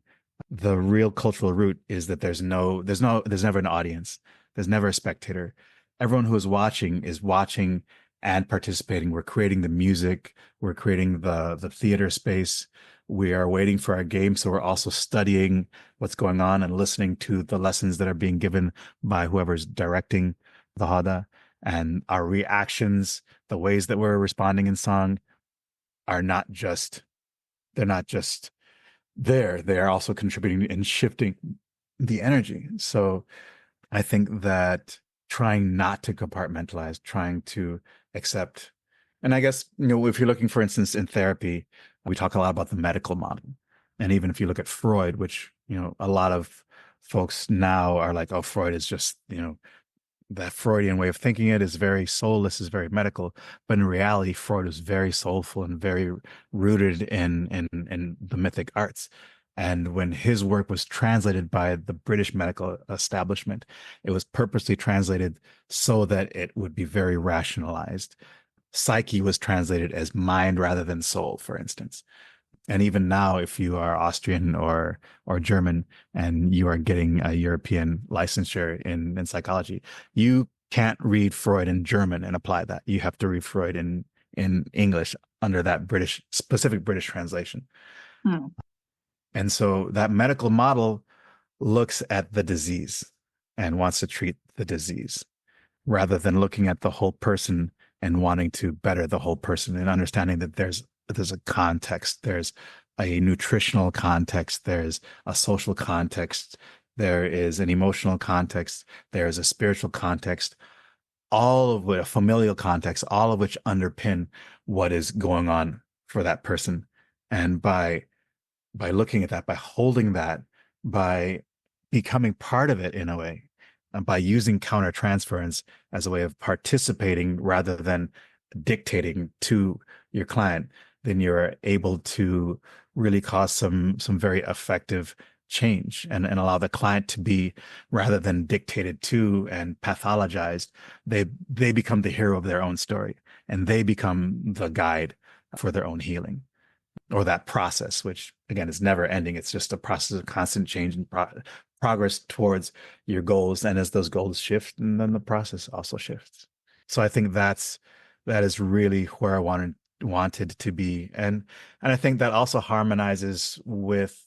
the real cultural root is that there's never an audience. There's never a spectator. Everyone who is watching and participating. We're creating the music. We're creating the theater space. We are waiting for our game. So we're also studying what's going on and listening to the lessons that are being given by whoever's directing the Hada. And our reactions, the ways that we're responding in song are they're not just there. They are also contributing in shifting the energy. So I think that trying not to compartmentalize, trying to accept, and I guess, if you're looking, for instance, in therapy, we talk a lot about the medical model. And even if you look at Freud, which, a lot of folks now are like, oh, Freud is just, that Freudian way of thinking it is very soulless, is very medical. But in reality, Freud was very soulful and very rooted in the mythic arts. And when his work was translated by the British medical establishment, it was purposely translated so that it would be very rationalized. Psyche was translated as mind rather than soul, for instance. And even now, if you are Austrian or German and you are getting a European licensure in psychology, you can't read Freud in German and apply that. You have to read Freud in English under that specific British translation. Hmm. And so that medical model looks at the disease and wants to treat the disease, rather than looking at the whole person and wanting to better the whole person, and understanding that there's a context, there's a nutritional context, there's a social context, there is an emotional context, there's a spiritual context, all of which, a familial context, all of which underpin what is going on for that person. And by looking at that, by holding that, by becoming part of it in a way, and by using countertransference as a way of participating rather than dictating to your client, then you're able to really cause some very effective change, and allow the client to be, rather than dictated to and pathologized, they become the hero of their own story, and they become the guide for their own healing, or that process, which again is never ending. It's just a process of constant change and progress towards your goals. And as those goals shift, and then the process also shifts. So I think that is really where I wanted to be. And I think that also harmonizes with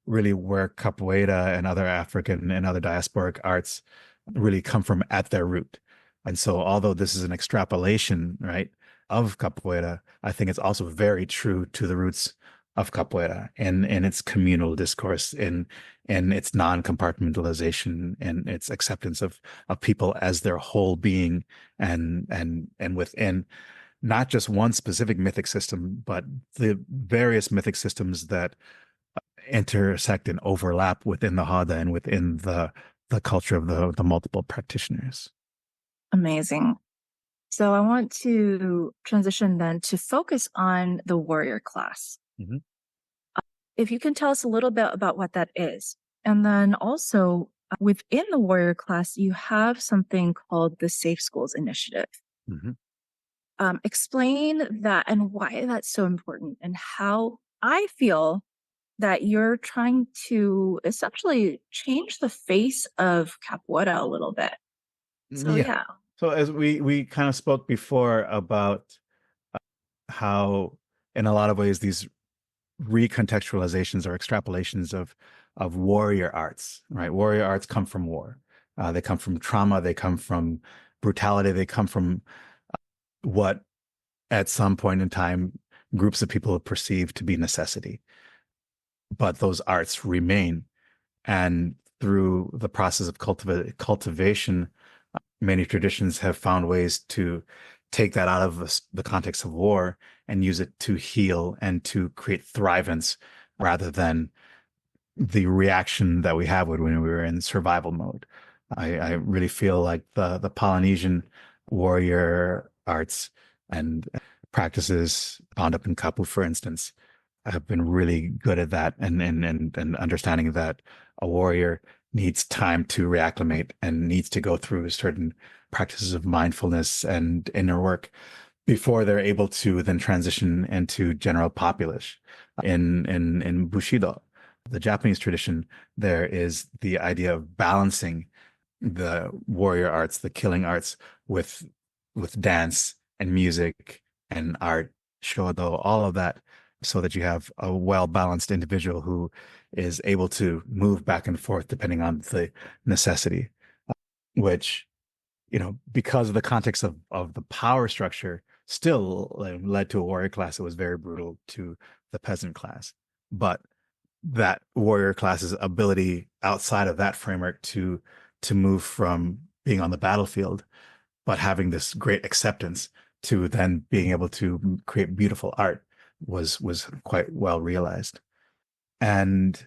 really where capoeira and other African and other diasporic arts really come from at their root. And so although this is an extrapolation, right, of capoeira, I think it's also very true to the roots of capoeira and its communal discourse, in its non-compartmentalization, and its acceptance of people as their whole being, and within not just one specific mythic system, but the various mythic systems that intersect and overlap within the Hada and within the culture of the multiple practitioners. Amazing. So I want to transition then to focus on the warrior class. Mhm. If you can tell us a little bit about what that is. And then also within the warrior class, you have something called the Safe Schools Initiative. Mhm. Explain that and why that's so important and how I feel that you're trying to essentially change the face of capoeira a little bit. So Yeah. yeah. So as we kind of spoke before about how in a lot of ways these recontextualizations or extrapolations of warrior arts, right? Warrior arts come from war. They come from trauma. They come from brutality. They come from what at some point in time groups of people have perceived to be necessity. But those arts remain. And through the process of cultivation, many traditions have found ways to take that out of the context of war and use it to heal and to create thrivance rather than the reaction that we have when we were in survival mode. I really feel like the Polynesian warrior arts and practices bound up in Kapu, for instance, have been really good at that and understanding that a warrior needs time to reacclimate and needs to go through certain practices of mindfulness and inner work before they're able to then transition into general populace. In Bushido, the Japanese tradition, there is the idea of balancing the warrior arts, the killing arts, with dance and music and art, shodo, all of that, so that you have a well-balanced individual who is able to move back and forth depending on the necessity, which, because of the context of the power structure, still led to a warrior class that was very brutal to the peasant class. But that warrior class's ability outside of that framework to move from being on the battlefield, but having this great acceptance to then being able to create beautiful art was quite well realized. And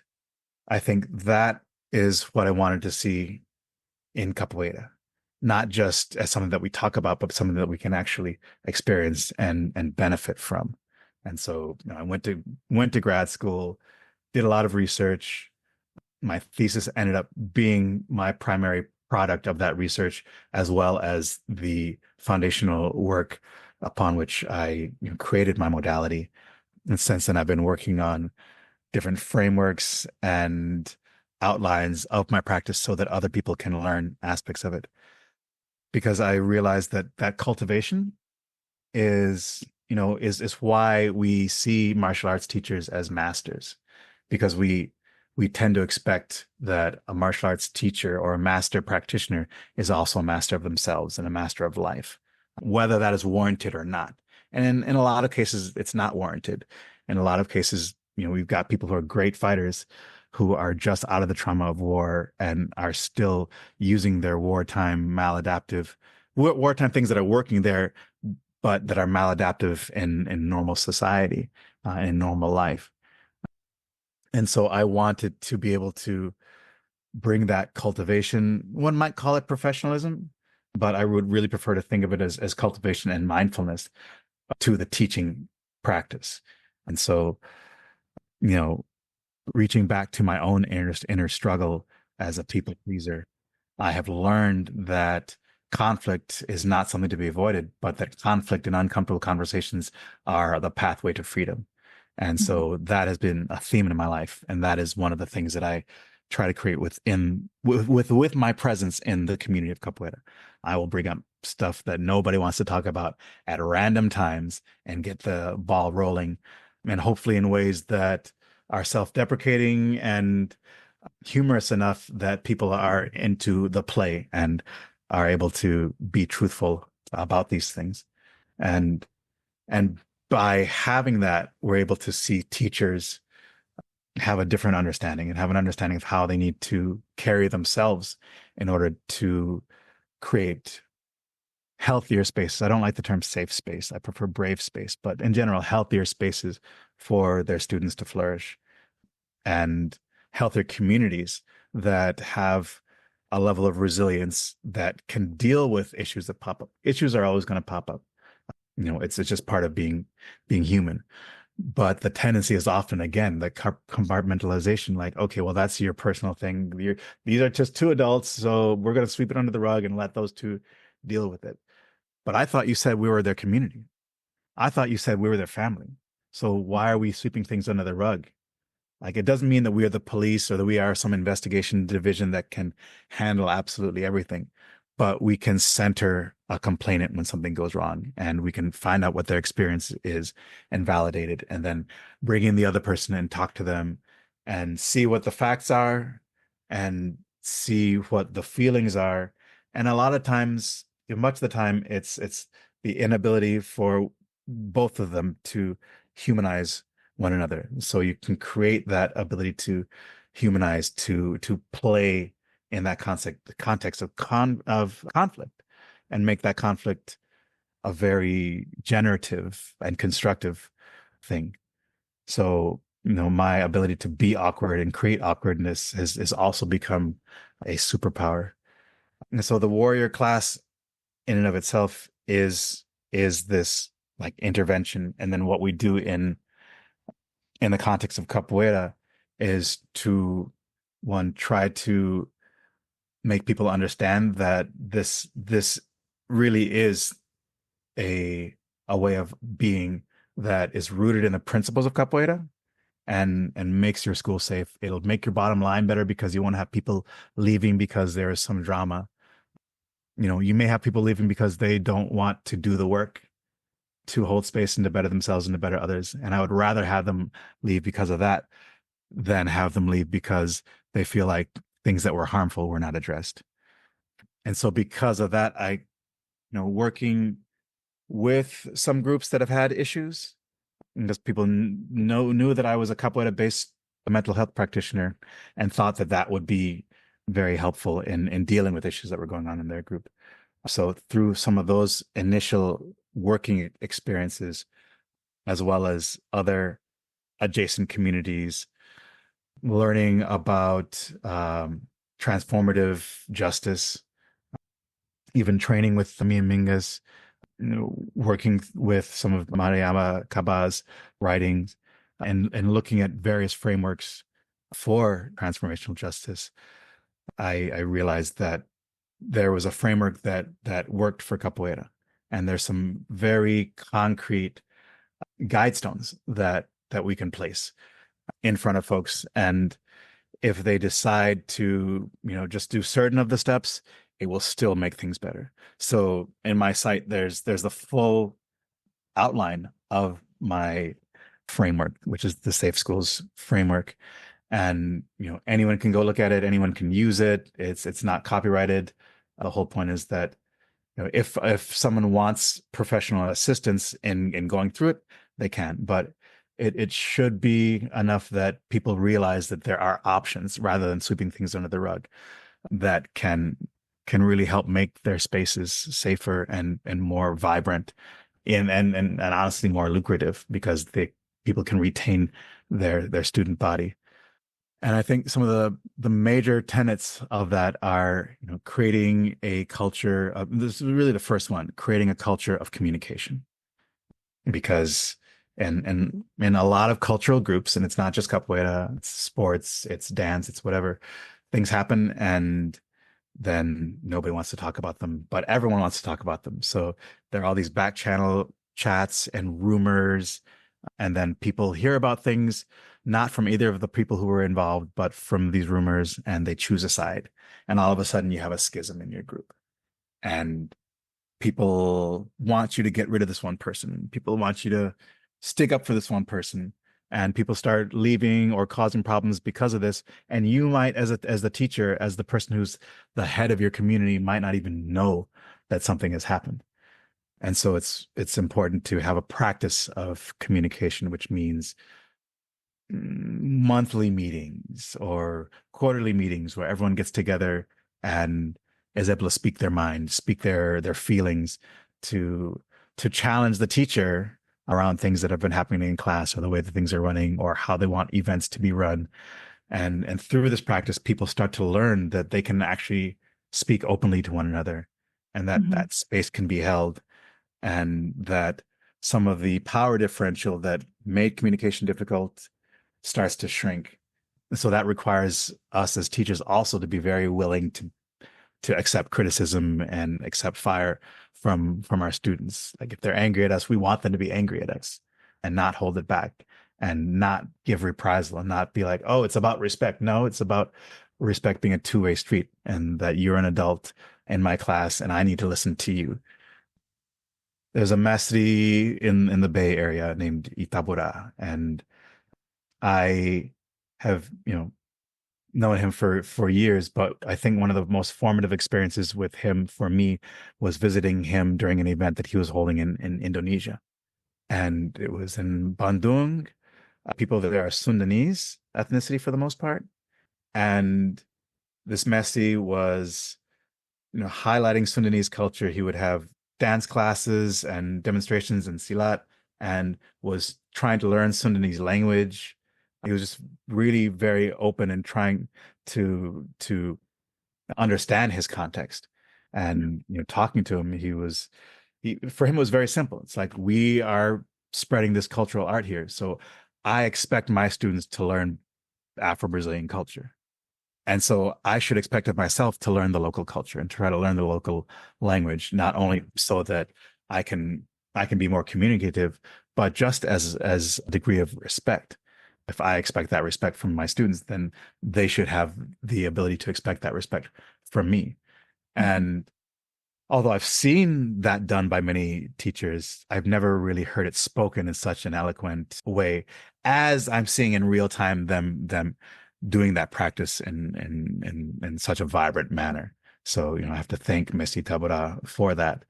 I think that is what I wanted to see in capoeira, not just as something that we talk about, but something that we can actually experience and benefit from. And so, I went to grad school, did a lot of research. My thesis ended up being my primary product of that research, as well as the foundational work upon which I created my modality. And since then, I've been working on different frameworks and outlines of my practice so that other people can learn aspects of it. Because I realized that cultivation is why we see martial arts teachers as masters, because we tend to expect that a martial arts teacher or a master practitioner is also a master of themselves and a master of life, whether that is warranted or not. And in a lot of cases, it's not warranted. In a lot of cases, we've got people who are great fighters who are just out of the trauma of war and are still using their wartime things that are working there, but that are maladaptive in normal society, in normal life. And so I wanted to be able to bring that cultivation. One might call it professionalism, but I would really prefer to think of it as cultivation and mindfulness to the teaching practice. And so, reaching back to my own inner struggle as a people pleaser, I have learned that conflict is not something to be avoided, but that conflict and uncomfortable conversations are the pathway to freedom. And so that has been a theme in my life. And that is one of the things that I try to create with my presence in the community of capoeira. I will bring up stuff that nobody wants to talk about at random times and get the ball rolling, and hopefully in ways that are self-deprecating and humorous enough that people are into the play and are able to be truthful about these things. And by having that, we're able to see teachers have a different understanding and have an understanding of how they need to carry themselves in order to create healthier spaces. I don't like the term safe space. I prefer brave space, but in general, healthier spaces for their students to flourish, and healthier communities that have a level of resilience that can deal with issues that pop up. Issues are always going to pop up. It's just part of being human. But the tendency is often, again, the compartmentalization, like, okay, well, that's your personal thing. These are just two adults, so we're going to sweep it under the rug and let those two deal with it. But I thought you said we were their community. I thought you said we were their family. So why are we sweeping things under the rug? Like, it doesn't mean that we are the police or that we are some investigation division that can handle absolutely everything, but we can center a complainant when something goes wrong, and we can find out what their experience is and validate it, and then bring in the other person and talk to them and see what the facts are and see what the feelings are. And a lot of times, much of the time, it's the inability for both of them to humanize one another. So you can create that ability to humanize, to play in that context of conflict, and make that conflict a very generative and constructive thing. So, my ability to be awkward and create awkwardness has also become a superpower. And so the warrior class in and of itself is this like intervention. And then what we do in the context of capoeira is to, one, try to make people understand that this really is a way of being that is rooted in the principles of capoeira, and makes your school safe. It'll make your bottom line better because you won't have people leaving because there is some drama. You may have people leaving because they don't want to do the work to hold space and to better themselves and to better others. And I would rather have them leave because of that than have them leave because they feel like things that were harmful were not addressed. And so because of that, working with some groups that have had issues, because people knew that I was a capoeira-based mental health practitioner, and thought that that would be very helpful in dealing with issues that were going on in their group. So through some of those initial working experiences, as well as other adjacent communities, learning about transformative justice, even training with the Mingas, working with some of Mariama Kaba's writings, and looking at various frameworks for transformational justice, I realized that there was a framework that worked for capoeira, and there's some very concrete guidestones that we can place in front of folks, and if they decide to just do certain of the steps, it will still make things better. So in my site, there's the full outline of my framework, which is the Safe Schools framework. And anyone can go look at it, anyone can use it. It's not copyrighted. The whole point is that if someone wants professional assistance in going through it, they can. But it should be enough that people realize that there are options rather than sweeping things under the rug that can really help make their spaces safer and more vibrant and honestly more lucrative, because people can retain their student body. And I think some of the major tenets of that are, creating a culture of, this is really the first one, creating a culture of communication. Because and in a lot of cultural groups, and it's not just capoeira, it's sports, it's dance, it's whatever, things happen and then nobody wants to talk about them, but everyone wants to talk about them. So there are all these back channel chats and rumors, and then people hear about things not from either of the people who were involved, but from these rumors, and they choose a side. And all of a sudden you have a schism in your group. And people want you to get rid of this one person. People want you to stick up for this one person. And people start leaving or causing problems because of this. And you might, as the teacher, as the person who's the head of your community, might not even know that something has happened. And so it's important to have a practice of communication, which means monthly meetings or quarterly meetings where everyone gets together and is able to speak their mind, speak their feelings, to challenge the teacher around things that have been happening in class, or the way that things are running, or how they want events to be run. And through this practice, people start to learn that they can actually speak openly to one another, and that Mhm. that space can be held, and that some of the power differential that made communication difficult starts to shrink. So that requires us as teachers also to be very willing to accept criticism and accept fire from our students. Like if they're angry at us, we want them to be angry at us and not hold it back, and not give reprisal, and not be like, oh, it's about respect. No, it's about respect being a two-way street, and that you're an adult in my class and I need to listen to you. There's a mastery in the Bay Area named Itabura, and I have, known him for years, but I think one of the most formative experiences with him for me was visiting him during an event that he was holding in Indonesia. And it was in Bandung. People there are Sundanese ethnicity for the most part. And this Messi was, highlighting Sundanese culture. He would have dance classes and demonstrations in Silat, and was trying to learn Sundanese language. He was just really very open and trying to understand his context. And talking to him, for him it was very simple. It's like, we are spreading this cultural art here, so I expect my students to learn Afro-Brazilian culture. And so I should expect of myself to learn the local culture and try to learn the local language, not only so that I can be more communicative, but just as a degree of respect. If I expect that respect from my students, then they should have the ability to expect that respect from me. Mhm. And although I've seen that done by many teachers, I've never really heard it spoken in such an eloquent way as I'm seeing in real time them doing that practice in such a vibrant manner. So, I have to thank Messi Tabora for that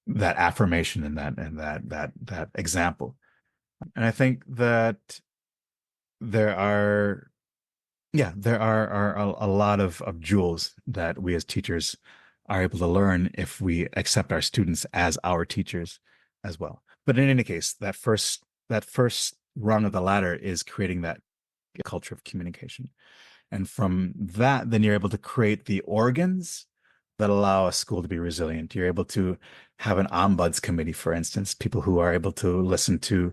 affirmation, and that example. And I think that there are, yeah, there are a lot of jewels that we as teachers are able to learn if we accept our students as our teachers as well. But in any case, that first rung of the ladder is creating that culture of communication. And from that, then you're able to create the organs that allow a school to be resilient. You're able to have an ombuds committee, for instance, people who are able to listen to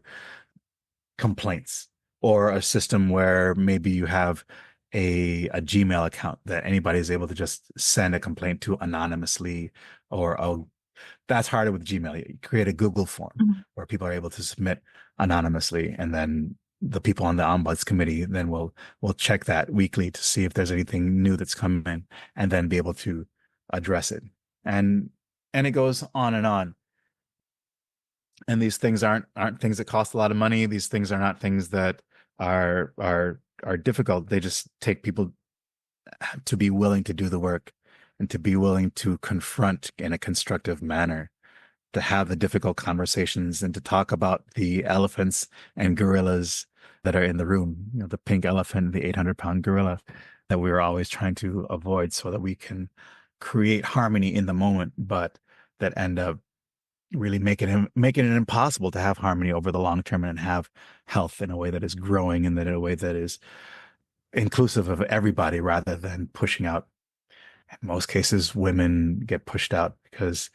complaints, or a system where maybe you have a Gmail account that anybody is able to just send a complaint to anonymously. Or, oh, that's harder with Gmail. You create a Google form Mhm. where people are able to submit anonymously, and then the people on the ombuds committee then will check that weekly to see if there's anything new that's come in, and then be able to address it. And it goes on and on. And these things aren't things that cost a lot of money. These things are not things that are difficult. They just take people to be willing to do the work, and to be willing to confront in a constructive manner, to have the difficult conversations, and to talk about the elephants and gorillas that are in the room, the pink elephant, the 800-pound gorilla that we were always trying to avoid, so that we can create harmony in the moment, but that end up really making it impossible to have harmony over the long term, and have health in a way that is growing, and that in a way that is inclusive of everybody, rather than pushing out. In most cases, women get pushed out because,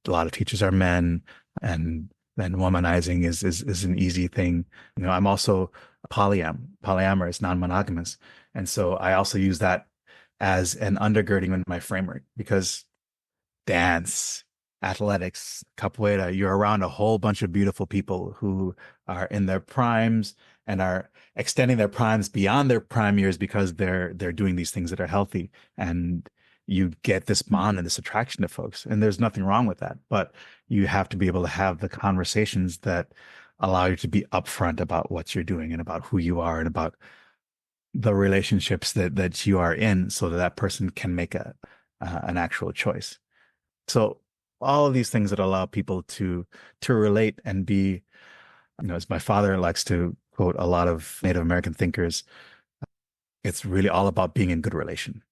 a lot of teachers are men, and then womanizing is an easy thing. I'm also polyamorous, non-monogamous. And so I also use that as an undergirding in my framework, because dance, athletics, capoeira, you're around a whole bunch of beautiful people who are in their primes, and are extending their primes beyond their prime years, because they're doing these things that are healthy. And you get this bond and this attraction to folks. And there's nothing wrong with that. But you have to be able to have the conversations that allow you to be upfront about what you're doing, and about who you are, and about the relationships that you are in, so that that person can make an actual choice. So all of these things that allow people to relate and be, as my father likes to quote a lot of Native American thinkers, it's really all about being in good relation.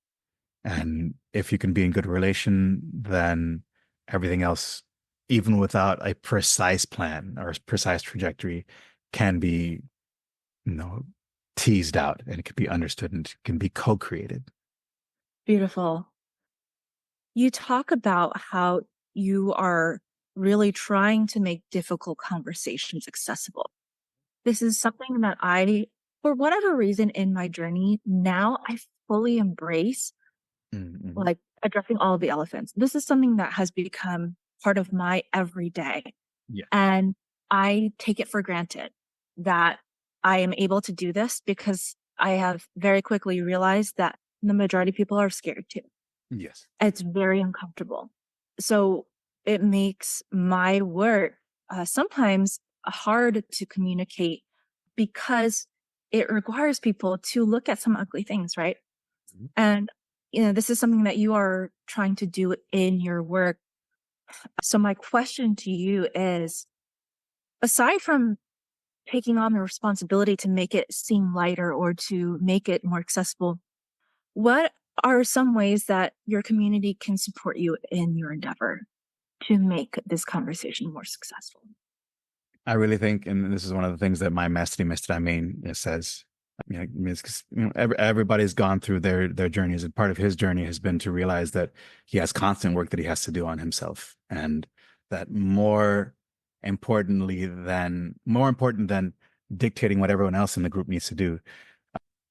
And if you can be in good relation, then everything else, even without a precise plan or a precise trajectory, can be, you know, teased out and it can be understood and can be co-created. Beautiful. You talk about how you are really trying to make difficult conversations accessible. This is something that for whatever reason in my journey, now I fully embrace, Mm-hmm. like addressing all of the elephants. This is something that has become part of my everyday. Yeah. And I take it for granted that I am able to do this because I have very quickly realized that the majority of people are scared too. Yes. It's very uncomfortable. So it makes my work sometimes hard to communicate because it requires people to look at some ugly things, right? Mhm. And, you know, this is something that you are trying to do in your work. So my question to you is, aside from taking on the responsibility to make it seem lighter or to make it more accessible, what are some ways that your community can support you in your endeavor to make this conversation more successful? I really think, and this is one of the things that my Mr. I mean, it says, you know, I mean, it's 'cause, you know, everybody's gone through their journeys, and part of his journey has been to realize that he has constant work that he has to do on himself, and that more important than dictating what everyone else in the group needs to do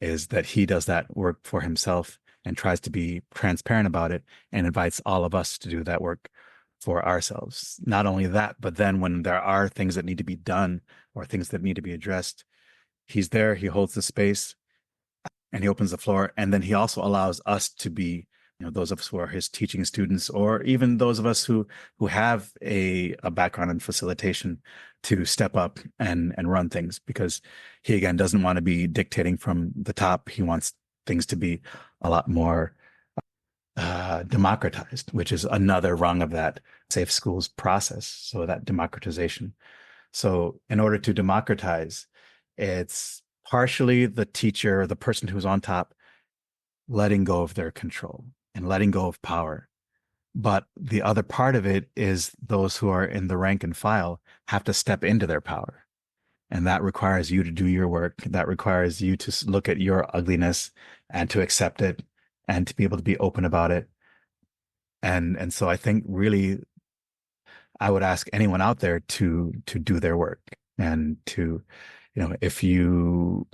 is that he does that work for himself and tries to be transparent about it and invites all of us to do that work for ourselves. Not only that, but then when there are things that need to be done or things that need to be addressed, he's there, he holds the space and he opens the floor. And then he also allows us to be, you know, those of us who are his teaching students, or even those of us who have a background in facilitation, to step up and run things, because he again doesn't want to be dictating from the top. He wants things to be a lot more democratized, which is another rung of that safe schools process. So that democratization. So in order to democratize, it's partially the teacher, the person who's on top, letting go of their control and letting go of power. But the other part of it is those who are in the rank and file have to step into their power. And that requires you to do your work. That requires you to look at your ugliness and to accept it and to be able to be open about it. And so I think really I would ask anyone out there to do their work and to, you know, if you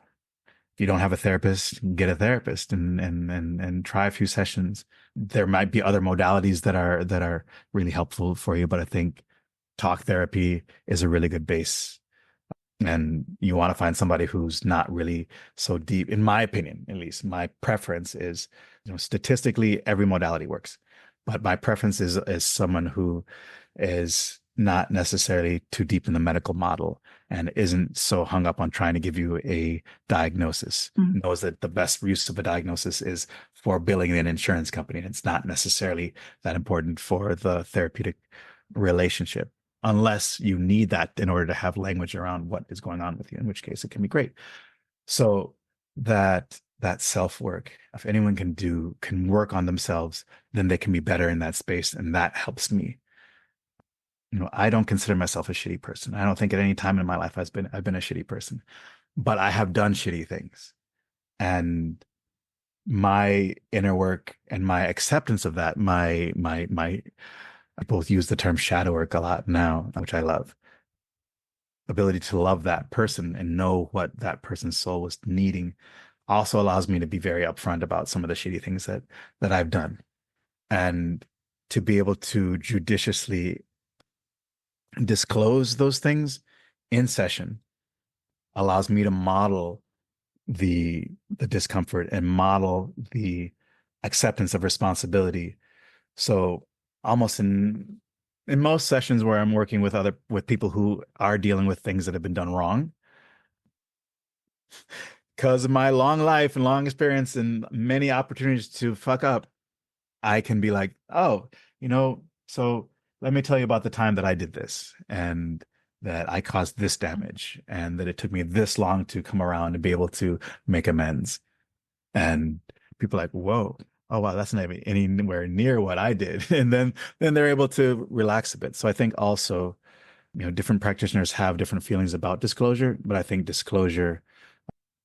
don't have a therapist, get a therapist and try a few sessions. There might be other modalities that are really helpful for you, but I think talk therapy is a really good base. And you want to find somebody who's not really so deep. In my opinion, at least, my preference is, you know, statistically every modality works, but my preference is someone who is not necessarily too deep in the medical model and isn't so hung up on trying to give you a diagnosis, knows that the best use of a diagnosis is for billing an insurance company. And it's not necessarily that important for the therapeutic relationship, unless you need that in order to have language around what is going on with you, in which case it can be great. So that self-work, if anyone can work on themselves, then they can be better in that space. And that helps me. You know, I don't consider myself a shitty person. I don't think at any time in my life I've been a shitty person, but I have done shitty things. And my inner work and my acceptance of that, my I both use the term shadow work a lot now, which I love. Ability to love that person and know what that person's soul was needing also allows me to be very upfront about some of the shitty things that I've done. And to be able to judiciously disclose those things in session allows me to model the discomfort and model the acceptance of responsibility. So almost in most sessions where I'm working with people who are dealing with things that have been done wrong, because of my long life and long experience and many opportunities to fuck up, I can be like, oh, you know, so let me tell you about the time that I did this and that I caused this damage and that it took me this long to come around and be able to make amends. And people are like, whoa, oh wow, that's not even anywhere near what I did. And then they're able to relax a bit. So I think also, different practitioners have different feelings about disclosure, but I think disclosure,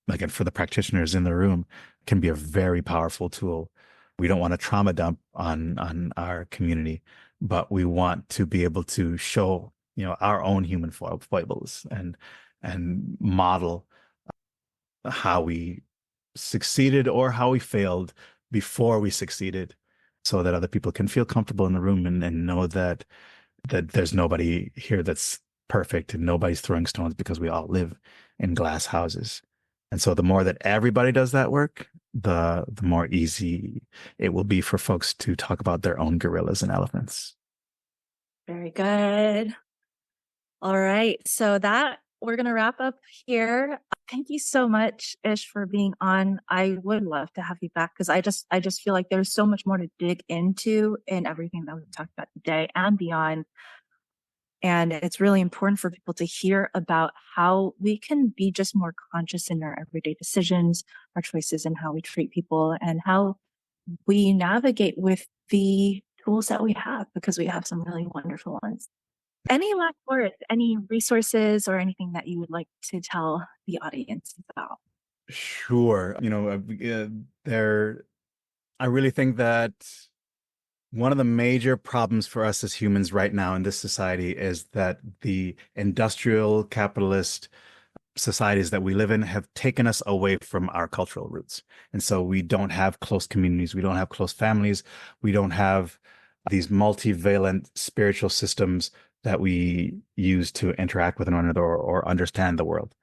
like, and for the practitioners in the room, can be a very powerful tool. We don't want to trauma dump on our community, but we want to be able to show, our own human foibles and model how we succeeded or how we failed before we succeeded, so that other people can feel comfortable in the room and know that there's nobody here that's perfect and nobody's throwing stones, because we all live in glass houses. And so the more that everybody does that work, the more easy it will be for folks to talk about their own gorillas and elephants. Very good. All right. So that we're going to wrap up here. Thank you so much, Ish, for being on. I would love to have you back, because I just feel like there's so much more to dig into in everything that we've talked about today and beyond. And it's really important for people to hear about how we can be just more conscious in our everyday decisions, our choices, and how we treat people, and how we navigate with the tools that we have, because we have some really wonderful ones. Any last words, any resources, or anything that you would like to tell the audience about? Sure. I really think that one of the major problems for us as humans right now in this society is that the industrial capitalist societies that we live in have taken us away from our cultural roots. And so we don't have close communities, we don't have close families, we don't have these multivalent spiritual systems that we use to interact with one another or understand the world.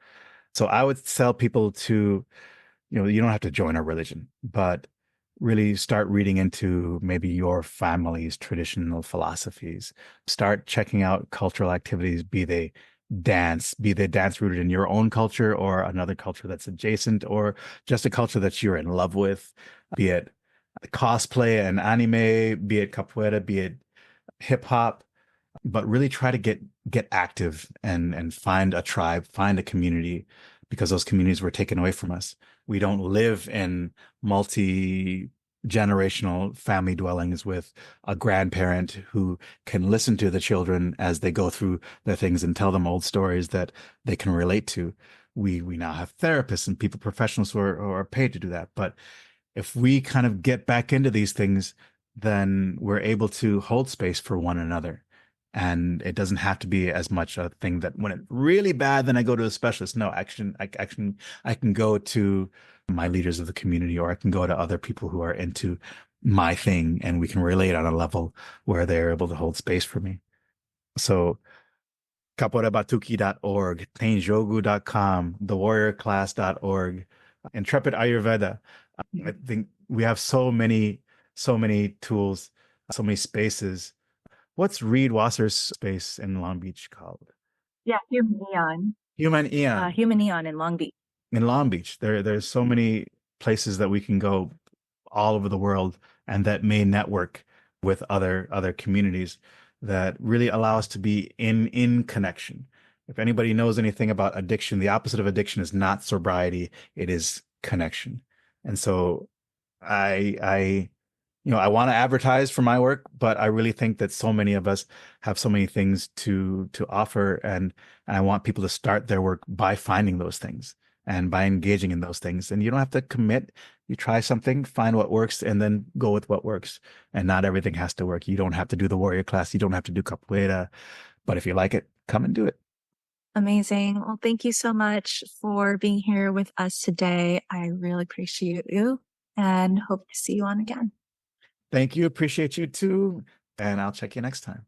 So I would tell people to, you don't have to join a religion, but really start reading into maybe your family's traditional philosophies. Start checking out cultural activities, be they dance rooted in your own culture or another culture that's adjacent, or just a culture that you're in love with, be it cosplay and anime, be it capoeira, be it hip hop, but really try to get active and find a tribe, find a community, because those communities were taken away from us. We don't live in multi-generational family dwellings with a grandparent who can listen to the children as they go through their things and tell them old stories that they can relate to. We now have therapists and people, professionals who are paid to do that. But if we kind of get back into these things, then we're able to hold space for one another. And it doesn't have to be as much a thing that when it's really bad, then I go to a specialist. No, I can go to my leaders of the community, or I can go to other people who are into my thing, and we can relate on a level where they're able to hold space for me. So capoeirabatuki.org, tenjogu.com, thewarriorclass.org, Intrepid Ayurveda. I think we have so many tools, so many spaces. What's Reed Wasser's space in Long Beach called? Yeah, Human Eon. Human Eon. Human Eon in Long Beach. In Long Beach, there's so many places that we can go all over the world, and that may network with other communities that really allow us to be in connection. If anybody knows anything about addiction, the opposite of addiction is not sobriety, it is connection. And so I I want to advertise for my work, but I really think that so many of us have so many things to offer, and I want people to start their work by finding those things and by engaging in those things. And you don't have to commit. You try something, find what works, and then go with what works. And not everything has to work. You don't have to do the warrior class. You don't have to do capoeira, but if you like it, come and do it. Amazing. Well, thank you so much for being here with us today. I really appreciate you and hope to see you on again. Thank you. Appreciate you too. And I'll check you next time.